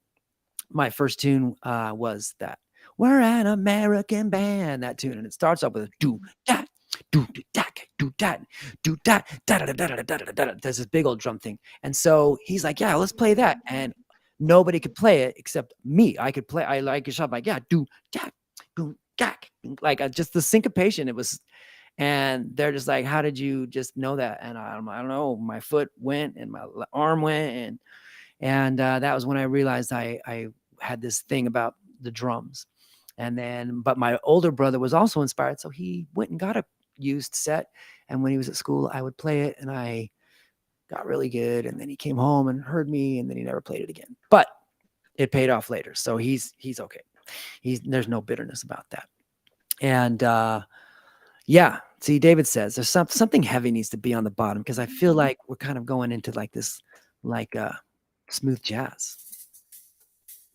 My first tune was that "We're an American Band," that tune, and it starts off with a do that, do that, do that, do that, da da da da da da da da. There's this big old drum thing, and so he's like, "Yeah, let's play that," and nobody could play it except me. I could play. I like a shot like, "Yeah, do that, do that," like just the syncopation. It was, and they're just like, "How did you just know that?" And I don't know. My foot went, and my arm went, and that was when I realized I had this thing about the drums. And then, but my older brother was also inspired, so he went and got a used set. And when he was at school, I would play it, and I got really good. And then he came home and heard me, and then he never played it again. But it paid off later, so he's okay. There's no bitterness about that. And yeah, see, David says there's something heavy needs to be on the bottom, because I feel like we're kind of going into like this, like smooth jazz.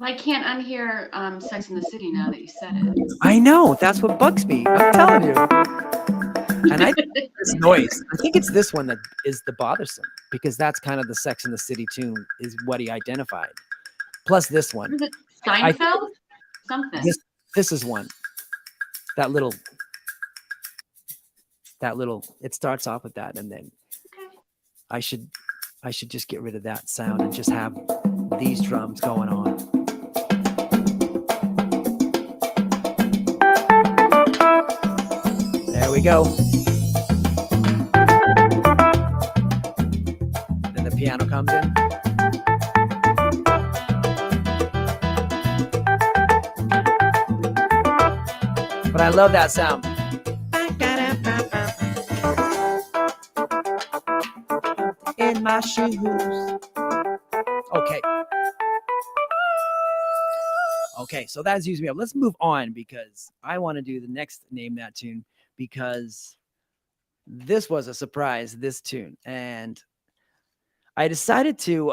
I can't unhear Sex in the City now that you said it. I know, that's what bugs me. I'm telling you. And I think this noise, I think it's this one that is the bothersome, because that's kind of the Sex in the City tune is what he identified. Plus this one. Is it Seinfeld? Something. This is one. That little, it starts off with that, and then I should just get rid of that sound and just have these drums going on. There we go. Then the piano comes in. But I love that sound. In my shoes. Okay, so that's used me up. Let's move on, because I want to do the next Name That Tune, because this was a surprise, this tune. And I decided to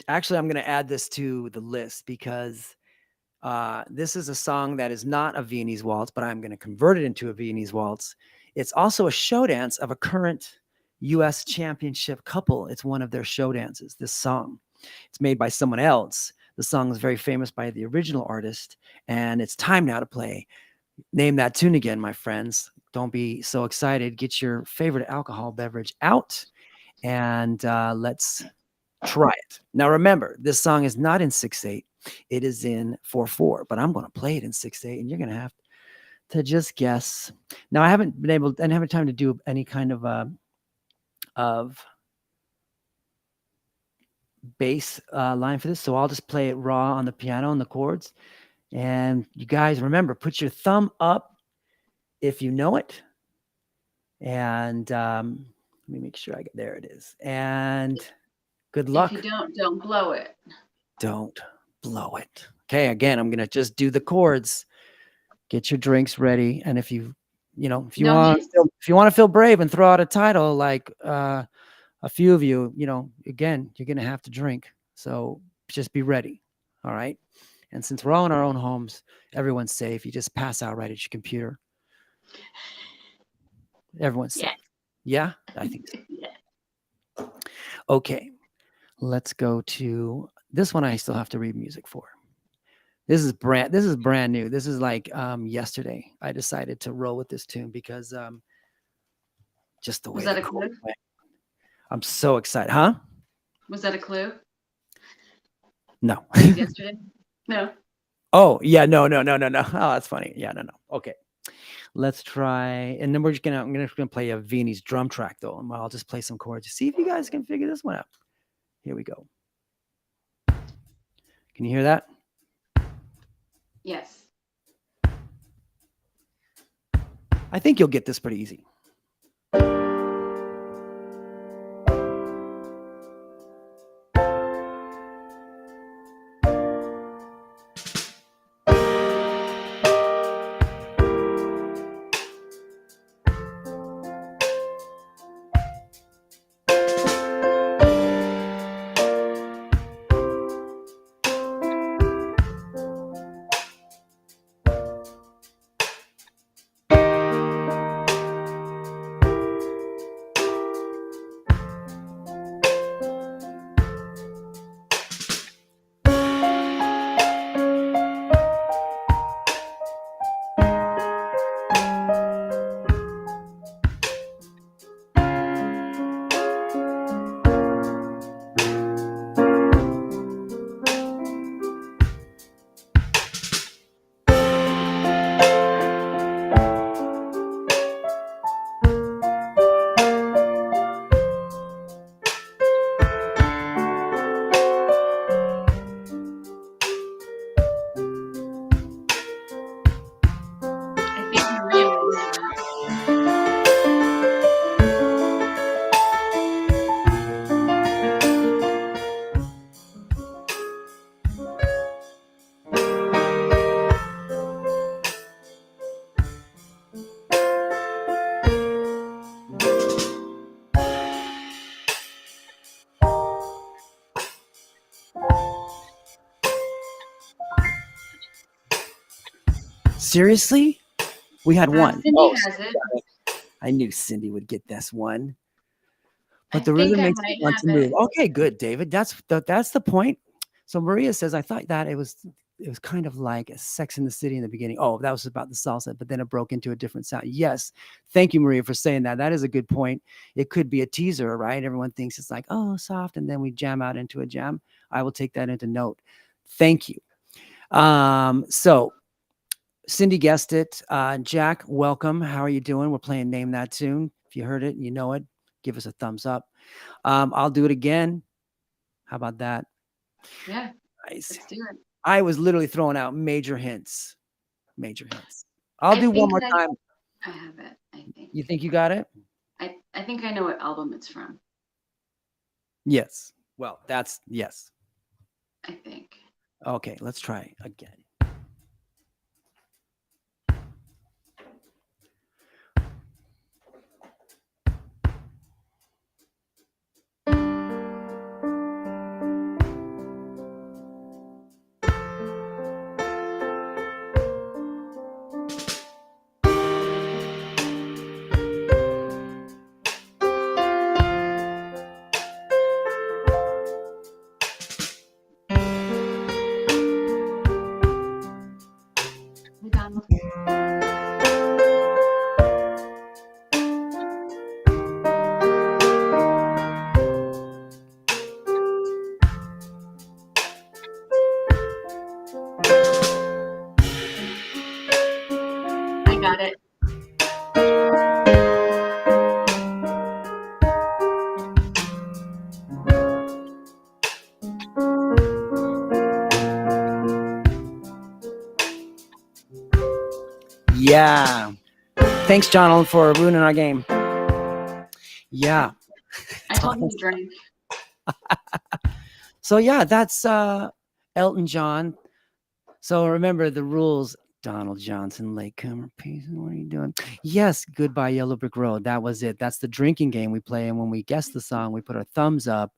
actually, I'm going to add this to the list, because this is a song that is not a Viennese waltz, but I'm going to convert it into a Viennese waltz. It's also a show dance of a current U.S. championship couple. It's one of their show dances, this song. It's made by someone else. The song is very famous by the original artist, and it's time now to play Name That Tune again, my friends. Don't be so excited. Get your favorite alcohol beverage out, and let's try it. Now, remember, this song is not in 6/8. It is in 4/4, but I'm going to play it in 6/8, and you're going to have to just guess. Now, I haven't had time to do any kind of bass line for this, so I'll just play it raw on the piano and the chords. And you guys, remember, put your thumb up if you know it. And let me make sure there it is. And good luck. If you don't blow it. Don't blow it. Okay, again, I'm gonna just do the chords. Get your drinks ready, and if you want to feel brave and throw out a title like a few of you, again, you're gonna have to drink. So just be ready. All right. And since we're all in our own homes, everyone's safe. You just pass out right at your computer. Everyone's safe. Yeah, I think so. Yeah. Okay, let's go to this one. I still have to read music for. This is brand new. This is like yesterday. I decided to roll with this tune because just the way. Was that a clue? I'm so excited, huh? Was that a clue? No. Yesterday? No. Oh yeah, no. Oh, that's funny. Yeah, no. Okay, let's try, and then I'm just gonna play a Viennese drum track though, and I'll just play some chords. See if you guys can figure this one out. Here we go. Can you hear that? Yes. I think you'll get this pretty easy. Seriously? We had one. Cindy Oh, has Cindy it. got it. I knew Cindy would get this one. I But the think rhythm I makes me might want have to move. it. Okay, good, David. That's the point. So Maria says, I thought that it was kind of like a Sex in the City in the beginning. Oh, that was about the salsa, but then it broke into a different sound. Yes. Thank you, Maria, for saying that. That is a good point. It could be a teaser, right? Everyone thinks it's like, oh, soft, and then we jam out into a jam. I will take that into note. Thank you. So Cindy guessed it. Jack, welcome. How are you doing? We're playing Name That Tune. If you heard it and you know it, give us a thumbs up. I'll do it again. How about that? Yeah, Nice. let's do it. I was literally throwing out major hints. Major hints. I'll I do one think more that time. I have it. I think. You think you got it? I think I know what album it's from. Yes. Well, that's yes. I think. Okay, let's try again. Donald. I got it. Yeah. Thanks, Jonathan, for ruining our game. Yeah. I told him to drink. So yeah, that's Elton John. So remember the rules. Donald Johnson, Latecomer, Payson, what are you doing? Yes, Goodbye Yellow Brick Road. That was it. That's the drinking game we play. And when we guess the song, we put our thumbs up.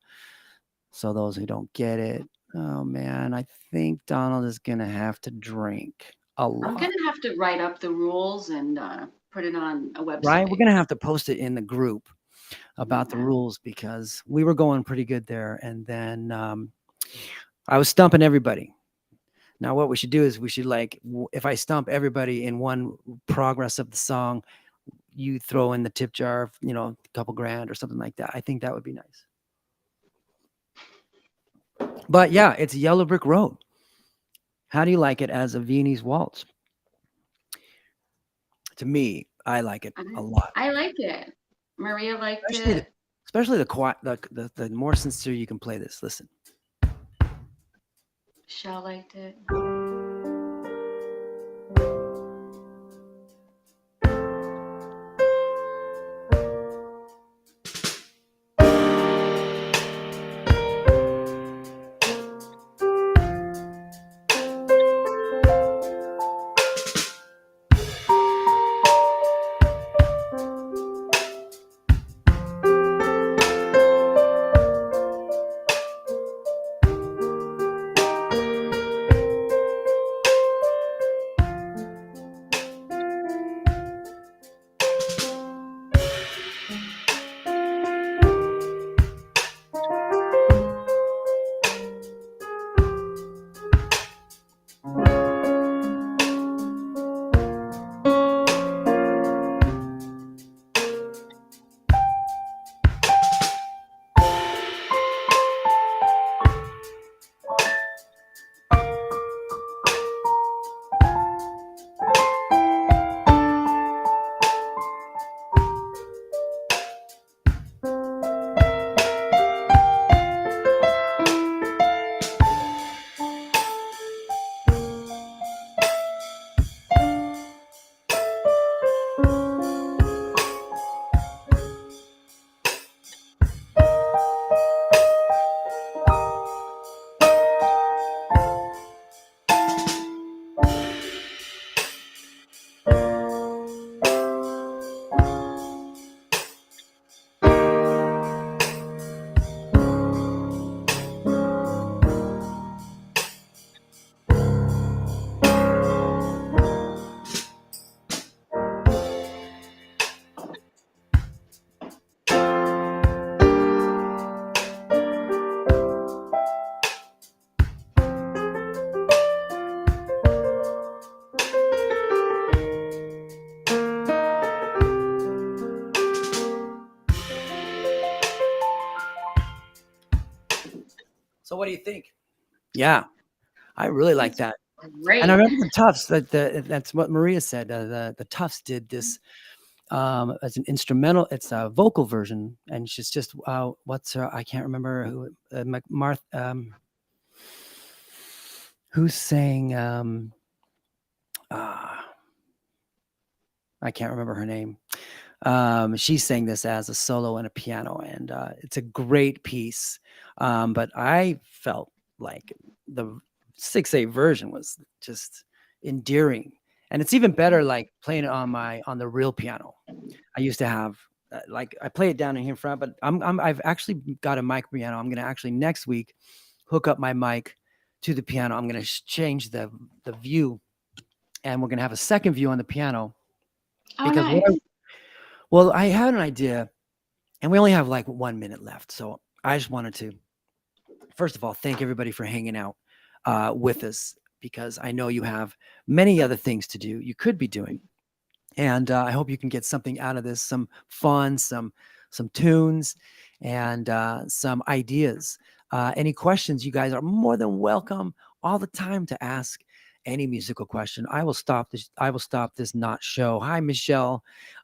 So those who don't get it, oh man, I think Donald is going to have to drink a lot. I'm gonna have to write up the rules and put it on a website. Right? We're going to have to post it in the group about the rules because we were going pretty good there. And then I was stumping everybody. Now, what we should do is we should if I stump everybody in one progress of the song, you throw in the tip jar of, a couple grand or something like that. I think that would be nice. But yeah, it's Yellow Brick Road. How do you like it as a Viennese waltz? To me, I like it a lot. I like it. Maria liked Especially it. Especially the quiet, the more sincere you can play this. Listen. Michelle liked it. do you think? Yeah, I really like It's that. And I great. remember the Tufts. That's what Maria said. The Tufts did this as an instrumental. It's a vocal version, and she's just what's her? I can't remember who. Marth. Who's saying? Uh, I can't remember her name. She sang this as a solo and a piano, and it's a great piece. But I felt like the 6/8 version was just endearing, and it's even better like playing it on the real piano. I used to have like I play it down in here in front, but I've actually got a mic piano. I'm gonna actually next week hook up my mic to the piano. I'm gonna change the view, and we're gonna have a second view on the piano Oh, because nice. well, I had an idea, and we only have like 1 minute left. So I just wanted to, first of all, thank everybody for hanging out with us because I know you have many other things to do, you could be doing. And I hope you can get something out of this, some fun, some tunes, and some ideas. Any questions, you guys are more than welcome all the time to ask any musical question. I will stop this. I will stop this not show. Hi, Michelle,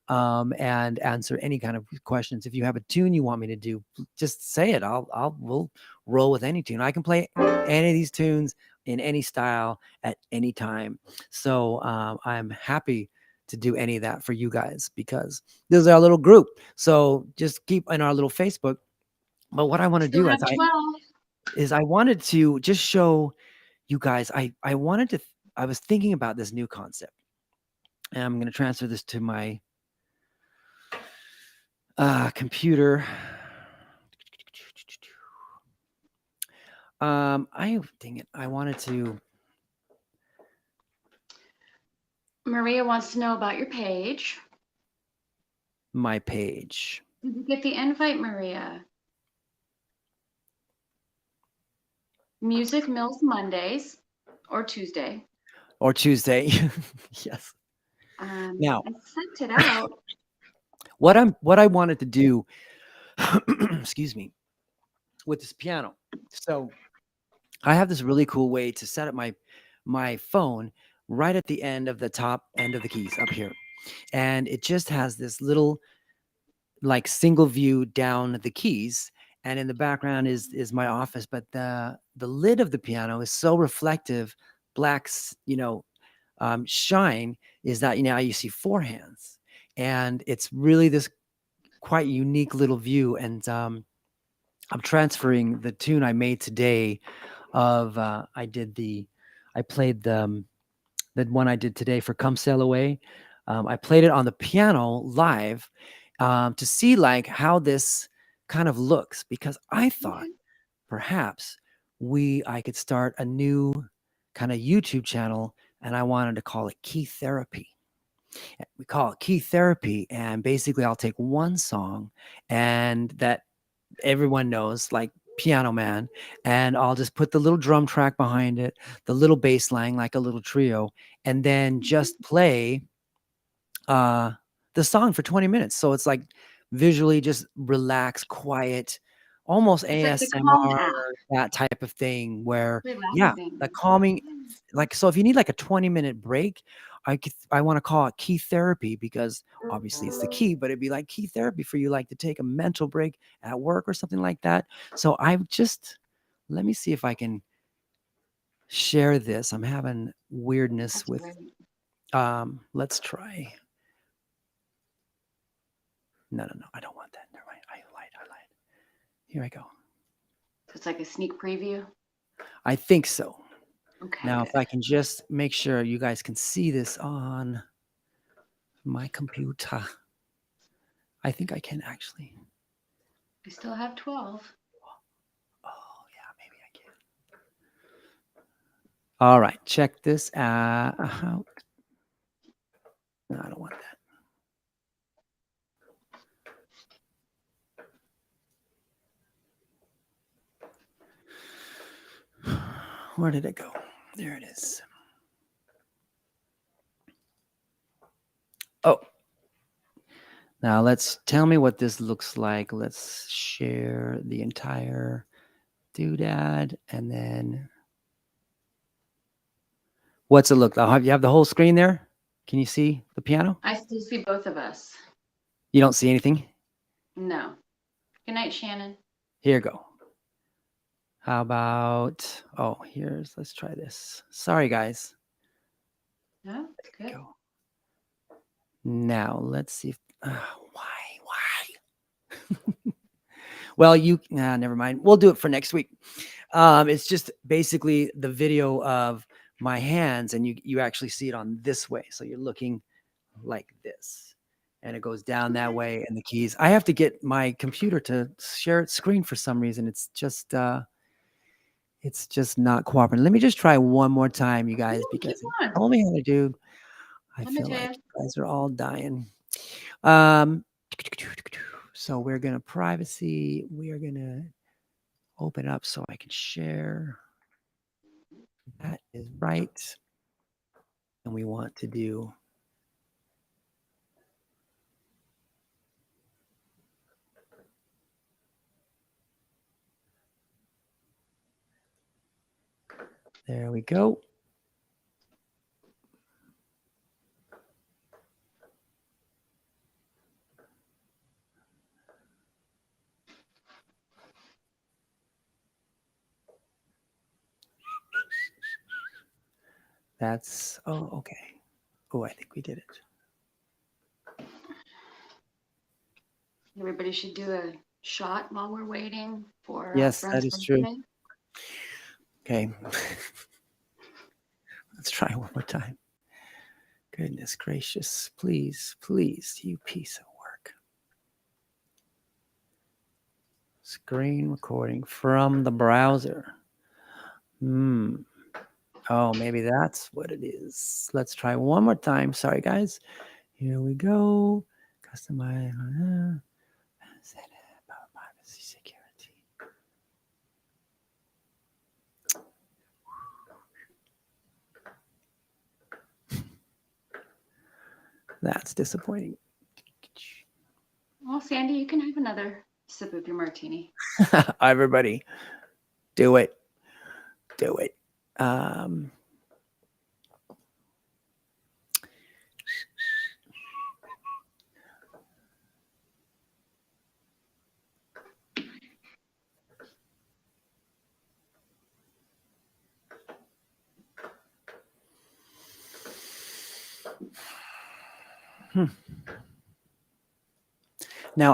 and answer any kind of questions. If you have a tune you want me to do, just say it. We'll roll with any tune. I can play any of these tunes in any style at any time. So I'm happy to do any of that for you guys because this is our little group. So just keep in our little Facebook. But what I want to Still do have 12. is I wanted to just show you guys. I wanted to. I was thinking about this new concept, and I'm going to transfer this to my computer. Dang it. I wanted to Maria wants to know about your page. my page. Did you get the invite, Maria? MusicMills Mondays or Tuesday. Or Tuesday. Yes. Now, I sent it out. what I wanted to do, excuse me, with this piano. So I have this really cool way to set up my phone right at the end of the top end of the keys up here. And it just has this little like single view down the keys, and in the background is my office, but the lid of the piano is so reflective, blacks, shine, is that you see four hands, and it's really this quite unique little view. And I'm transferring the tune I made today of I played the one I did today for Come Sail Away. I played it on the piano live to see like how this kind of looks, because I thought Okay. perhaps I could start a new kind of YouTube channel, and I wanted to call it Key Therapy. We call it Key Therapy, and basically I'll take one song and that everyone knows, like Piano Man, and I'll just put the little drum track behind it, the little bass line like a little trio, and then just play uh the song for 20 minutes. So it's like visually just relaxed, quiet, almost It's like the calm ASMR, app. that type of thing where yeah, the Relaxing. calming, Yeah. like, so if you need like a 20-minute break, I want to call it Key Therapy, because obviously it's the key, but it'd be like Key Therapy for you, like to take a mental break at work or something like that. So let me see if I can share this. I'm having weirdness That's with great. let's try. No, I don't want that. Never mind. I lied. Here I go. So it's like a sneak preview. I think so. Okay, Now, if good. I can just make sure you guys can see this on my computer. I think I can actually. I still have 12. Oh, yeah, maybe I can. All right, check this out. No, I don't want that. Where did it go? There it is. Oh, now tell me what this looks like. Let's share the entire doodad, and then what's it look like? You have the whole screen there? Can you see the piano? I still see both of us. You don't see anything? No. Good night, Shannon. Here you go. How about, let's try this. Sorry, guys. No, good. Go. Now, let's see if, why? Well, never mind. We'll do it for next week. It's just basically the video of my hands, and you actually see it on this way. So you're looking like this, and it goes down that way, and the keys. I have to get my computer to share its screen for some reason. It's just not cooperating. Let me just try one more time, you guys, because it told me how to do. I feel like you guys are all dying. So we're gonna privacy. We are gonna open up so I can share. That is right. And we want to do there we go. That's okay. Oh, I think we did it. Everybody should do a shot while we're waiting for yes, that is true. Okay. Let's try one more time. Goodness gracious. Please, you piece of work. Screen recording from the browser. Oh, maybe that's what it is. Let's try one more time. Sorry, guys. Here we go. Customize. Privacy, security. That's disappointing. Well, Sandy, you can have another sip of your martini. Everybody, do it. Now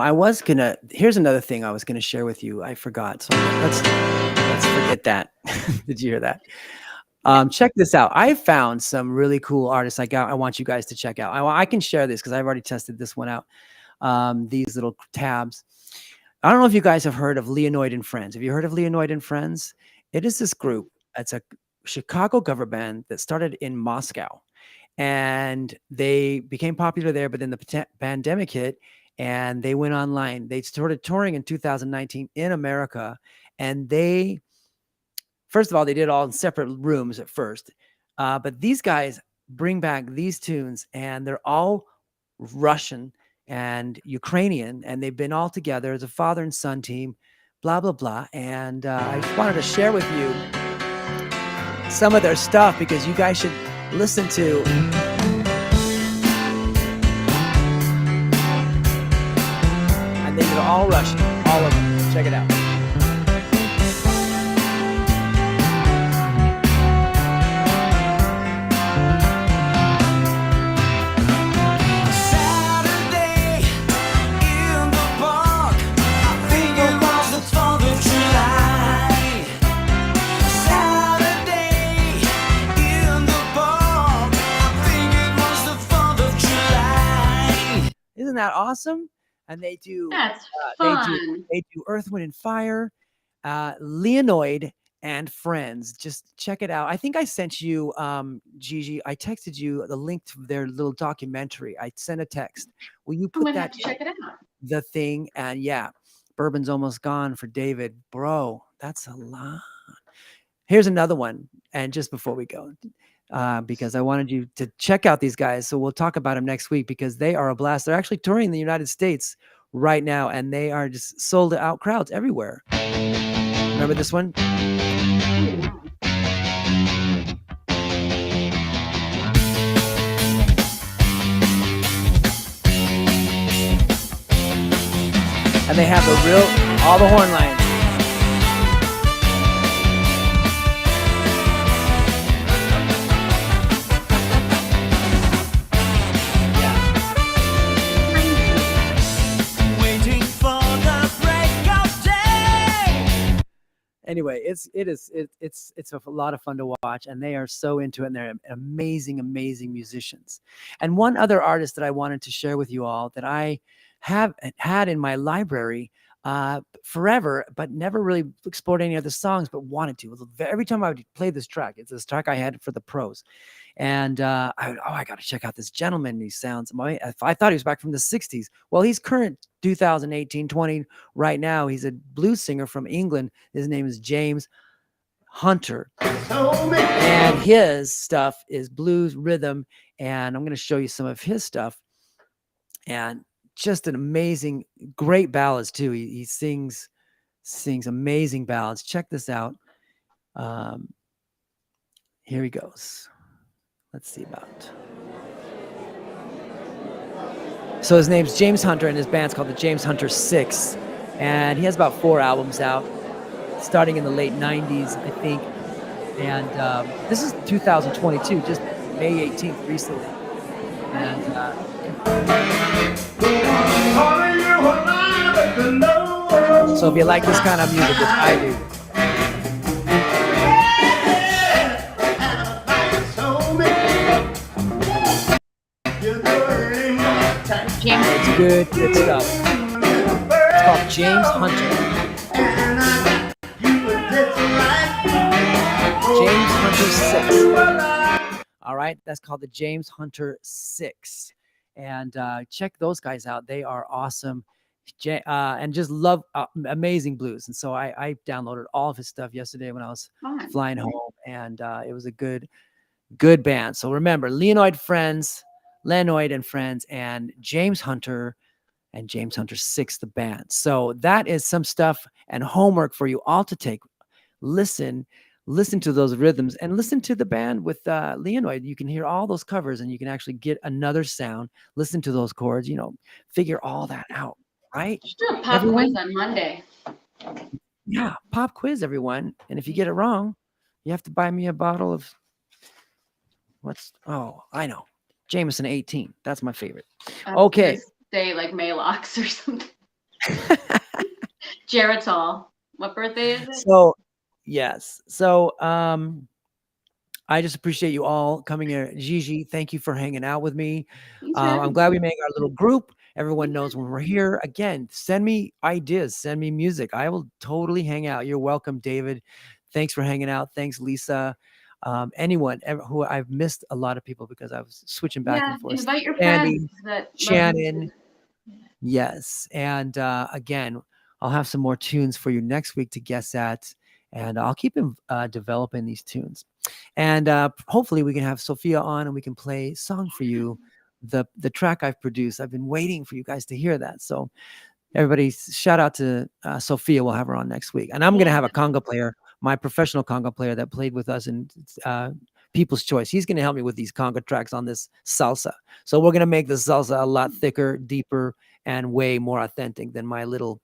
here's another thing I was gonna share with you. I forgot. So let's forget that. Did you hear that? Check this out. I found some really cool artists I want you guys to check out. I can share this because I've already tested this one out. These little tabs. I don't know if you guys have heard of Leonid and Friends. Have you heard of Leonid and Friends? It is this group. It's a Chicago cover band that started in Moscow. And they became popular there, but then the pandemic hit and they went online. They started touring in 2019 in America. And first of all, they did it all in separate rooms at first. But these guys bring back these tunes, and they're all Russian and Ukrainian, and they've been all together as a father and son team, blah, blah, blah. And I just wanted to share with you some of their stuff because you guys should listen to. And these are all Russian, all of them. Check it out. Isn't that awesome? And they do That's fun. They do Earth, Wind, and Fire, Leonid and Friends. Just check it out. I think I sent you, Gigi. I texted you the link to their little documentary. I sent a text. Will you put that? Check it out. The thing, and yeah, Bourbon's Almost Gone for David, bro. That's a lot. Here's another one, and just before we go. Because I wanted you to check out these guys. So we'll talk about them next week because they are a blast. They're actually touring in the United States right now, and they are just sold out crowds everywhere. Remember this one? And they have all the horn lines. Anyway, it's a lot of fun to watch, and they are so into it, and they're amazing musicians. And one other artist that I wanted to share with you all that I have had in my library forever, but never really explored any other songs, but wanted to. Every time I would play this track, it's this track I had for the pros. And I got to check out this gentleman. He sounds, I thought he was back from the 60s. Well, he's current 2018, 20 right now. He's a blues singer from England. His name is James Hunter. And his stuff is blues rhythm. And I'm going to show you some of his stuff. And just an amazing, great ballads too. He sings amazing ballads. Check this out. Here he goes. Let's see about. So his name's James Hunter, and his band's called the James Hunter 6. And he has about 4 albums out, starting in the late 90s, I think. And this is 2022, just May 18th, recently. And so if you like this kind of music, which I do, it's good stuff. It's called James Hunter. James Hunter 6. All right, that's called the James Hunter 6. And check those guys out. They are awesome. And just love amazing blues. And so I downloaded all of his stuff yesterday when I was flying home, and it was a good band. So remember, Leonid and Friends, and James Hunter and James Hunter 6, the band. So that is some stuff and homework for you all to take. Listen to those rhythms and listen to the band with Leonid. You can hear all those covers, and you can actually get another sound. Listen to those chords, figure all that out, right? Just do a pop quiz on Monday. Yeah, pop quiz, everyone. And if you get it wrong, you have to buy me a bottle of I know. Jameson 18. That's my favorite. Okay. Say like Malox or something. Geritol. What birthday is it? So, yes. So, I just appreciate you all coming here. Gigi, thank you for hanging out with me. I'm glad we made our little group. Everyone knows when we're here. Again, send me ideas. Send me music. I will totally hang out. You're welcome, David. Thanks for hanging out. Thanks, Lisa. Anyone who I've missed a lot of people because I was switching back and forth. Invite your friends. Shannon. Yes. And again, I'll have some more tunes for you next week to guess at. And I'll keep developing these tunes. And hopefully we can have Sophia on and we can play a song for you, the track I've produced. I've been waiting for you guys to hear that. So everybody, shout out to Sophia. We'll have her on next week. And I'm going to have a conga player, my professional conga player that played with us in People's Choice. He's going to help me with these conga tracks on this salsa. So we're going to make the salsa a lot thicker, deeper, and way more authentic than my little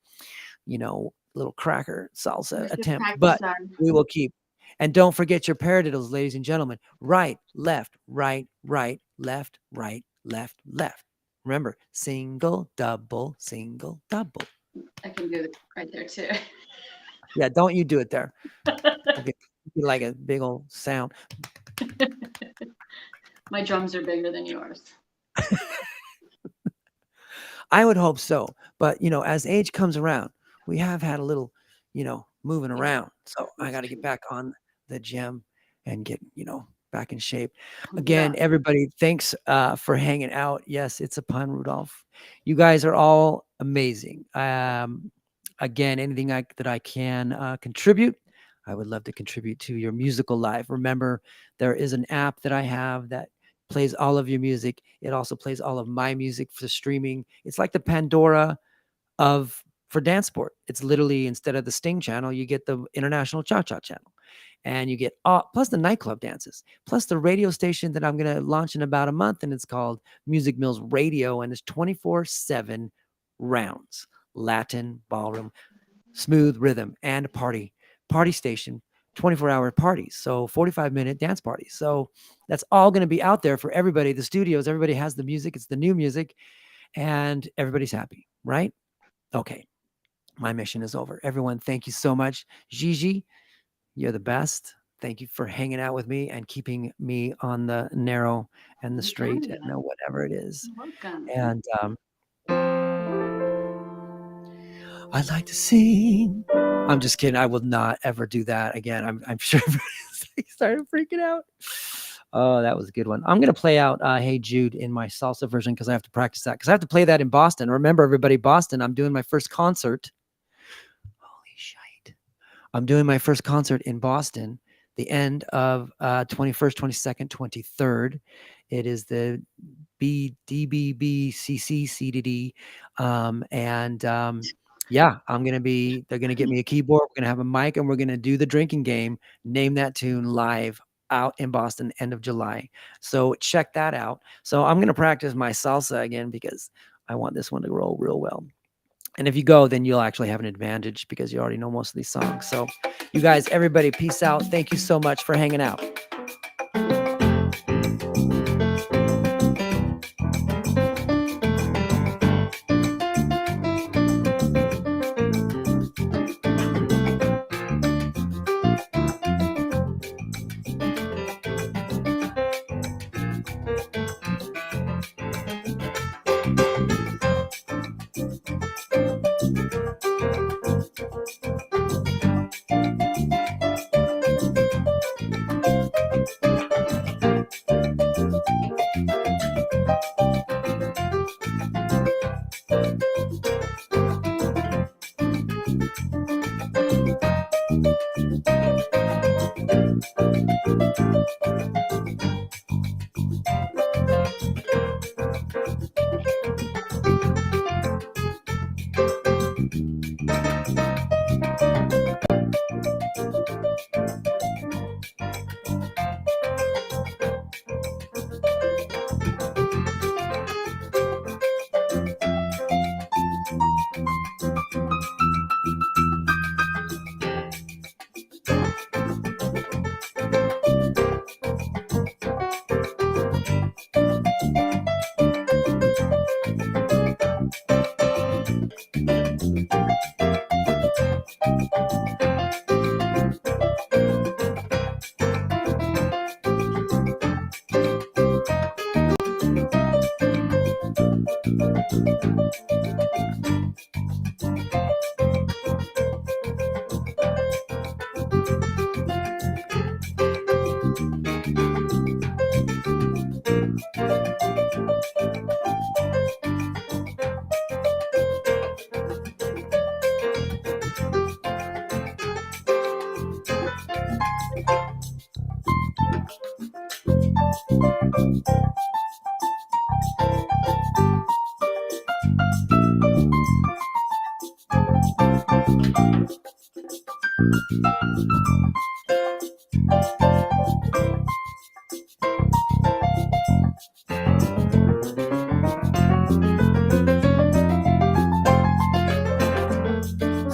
cracker salsa attempt. But we will keep. And don't forget your paradiddles, ladies and gentlemen. Right, left, right, right, left, right, left, left. Remember, single, double, single, double. I can do it right there too. Yeah, don't you do it there. Okay. Like a big old sound. My drums are bigger than yours. I would hope so. But, as age comes around, we have had a little, moving around. So I got to get back on the gym and get, back in shape. Again, everybody, thanks for hanging out. Yes, it's a pun, Rudolph. You guys are all amazing. Again, anything that I can contribute, I would love to contribute to your musical life. Remember, there is an app that I have that plays all of your music. It also plays all of my music for streaming. It's like the Pandora of for dance sport. It's literally, instead of the Sting channel, you get the International Cha-Cha channel. And you get plus the nightclub dances, plus the radio station that I'm going to launch in about a month. And it's called Music Mills Radio. And it's 24/7 rounds, Latin, ballroom, smooth rhythm, and party station, 24-hour parties. So 45-minute dance parties. So that's all going to be out there for everybody. The studios, everybody has the music. It's the new music and everybody's happy, right? Okay. My mission is over. Everyone, thank you so much. Gigi, you're the best. Thank you for hanging out with me and keeping me on the narrow and the straight and whatever it is. Welcome. And I'd like to sing. I'm just kidding. I will not ever do that again. I'm sure everybody's started freaking out. Oh, that was a good one. I'm going to play out Hey Jude in my salsa version because I have to practice that. Because I have to play that in Boston. Remember, everybody, Boston, I'm doing my first concert. Holy shite. I'm doing my first concert in Boston the end of 21st, 22nd, 23rd. It is the DBBCC CDD. Yeah, they're going to get me a keyboard. We're going to have a mic and we're going to do the drinking game. Name that tune live out in Boston, end of July. So check that out. So I'm going to practice my salsa again because I want this one to roll real well. And if you go, then you'll actually have an advantage because you already know most of these songs. So you guys, everybody, peace out. Thank you so much for hanging out.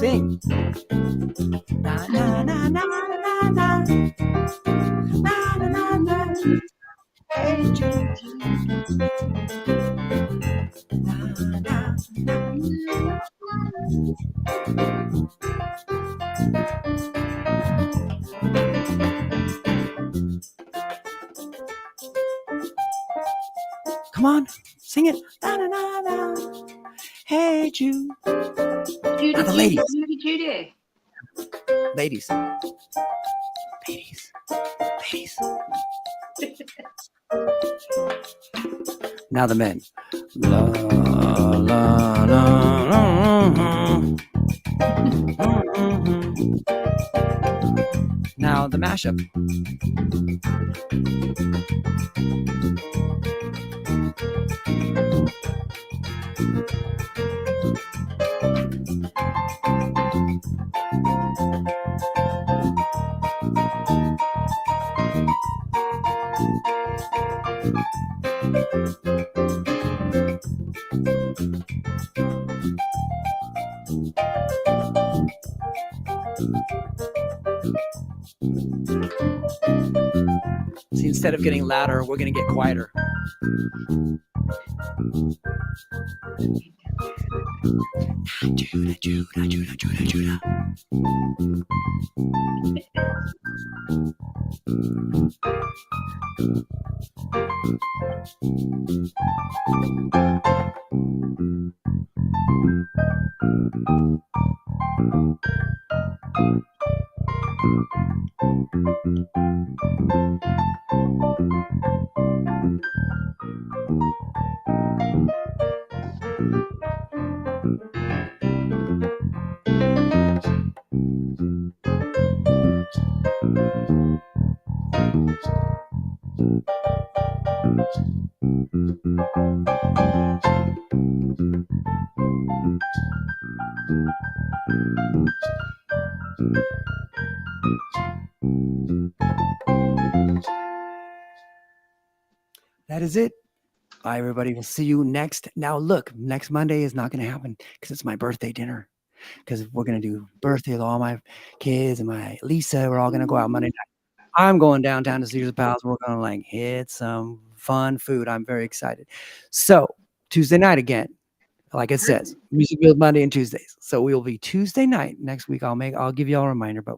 Sing. Na, na, na, na, na, na. Na, na, na, na. Hey, Jude. Na, na, na. Come on, sing it. Na, na, na, na. Hey, Jude. Judy, the ladies. Judy. Ladies. Now the men. La, la, la, la. Now the mashup. See, instead of getting louder, we're going to get quieter. Judah, Judah, Judah, Judah, Judah. That is it. Bye, everybody. We'll see you next. Now, look, next Monday is not going to happen because it's my birthday dinner. Because we're going to do birthday with all my kids and my Lisa. We're all going to go out Monday night. I'm going downtown to Caesar's Palace. We're going to like hit some fun food. I'm very excited. So Tuesday night again, like it says, MusicMills Monday and Tuesdays. So we will be Tuesday night next week. I'll give you all a reminder, but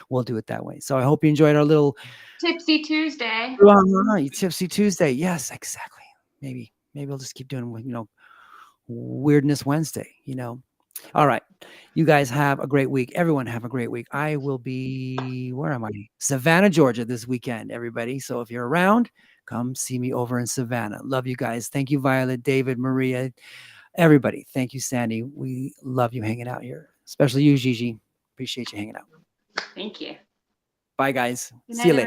we'll do it that way. So I hope you enjoyed our little Tipsy Tuesday. Tipsy Tuesday. Yes, exactly. Maybe we'll just keep doing, Weirdness Wednesday, All right. You guys have a great week. Everyone have a great week. I will be, where am I? Savannah, Georgia this weekend, everybody. So if you're around, come see me over in Savannah. Love you guys. Thank you, Violet, David, Maria, everybody. Thank you, Sandy. We love you hanging out here, especially you, Gigi. Appreciate you hanging out. Thank you. Bye, guys. Good See you night, later.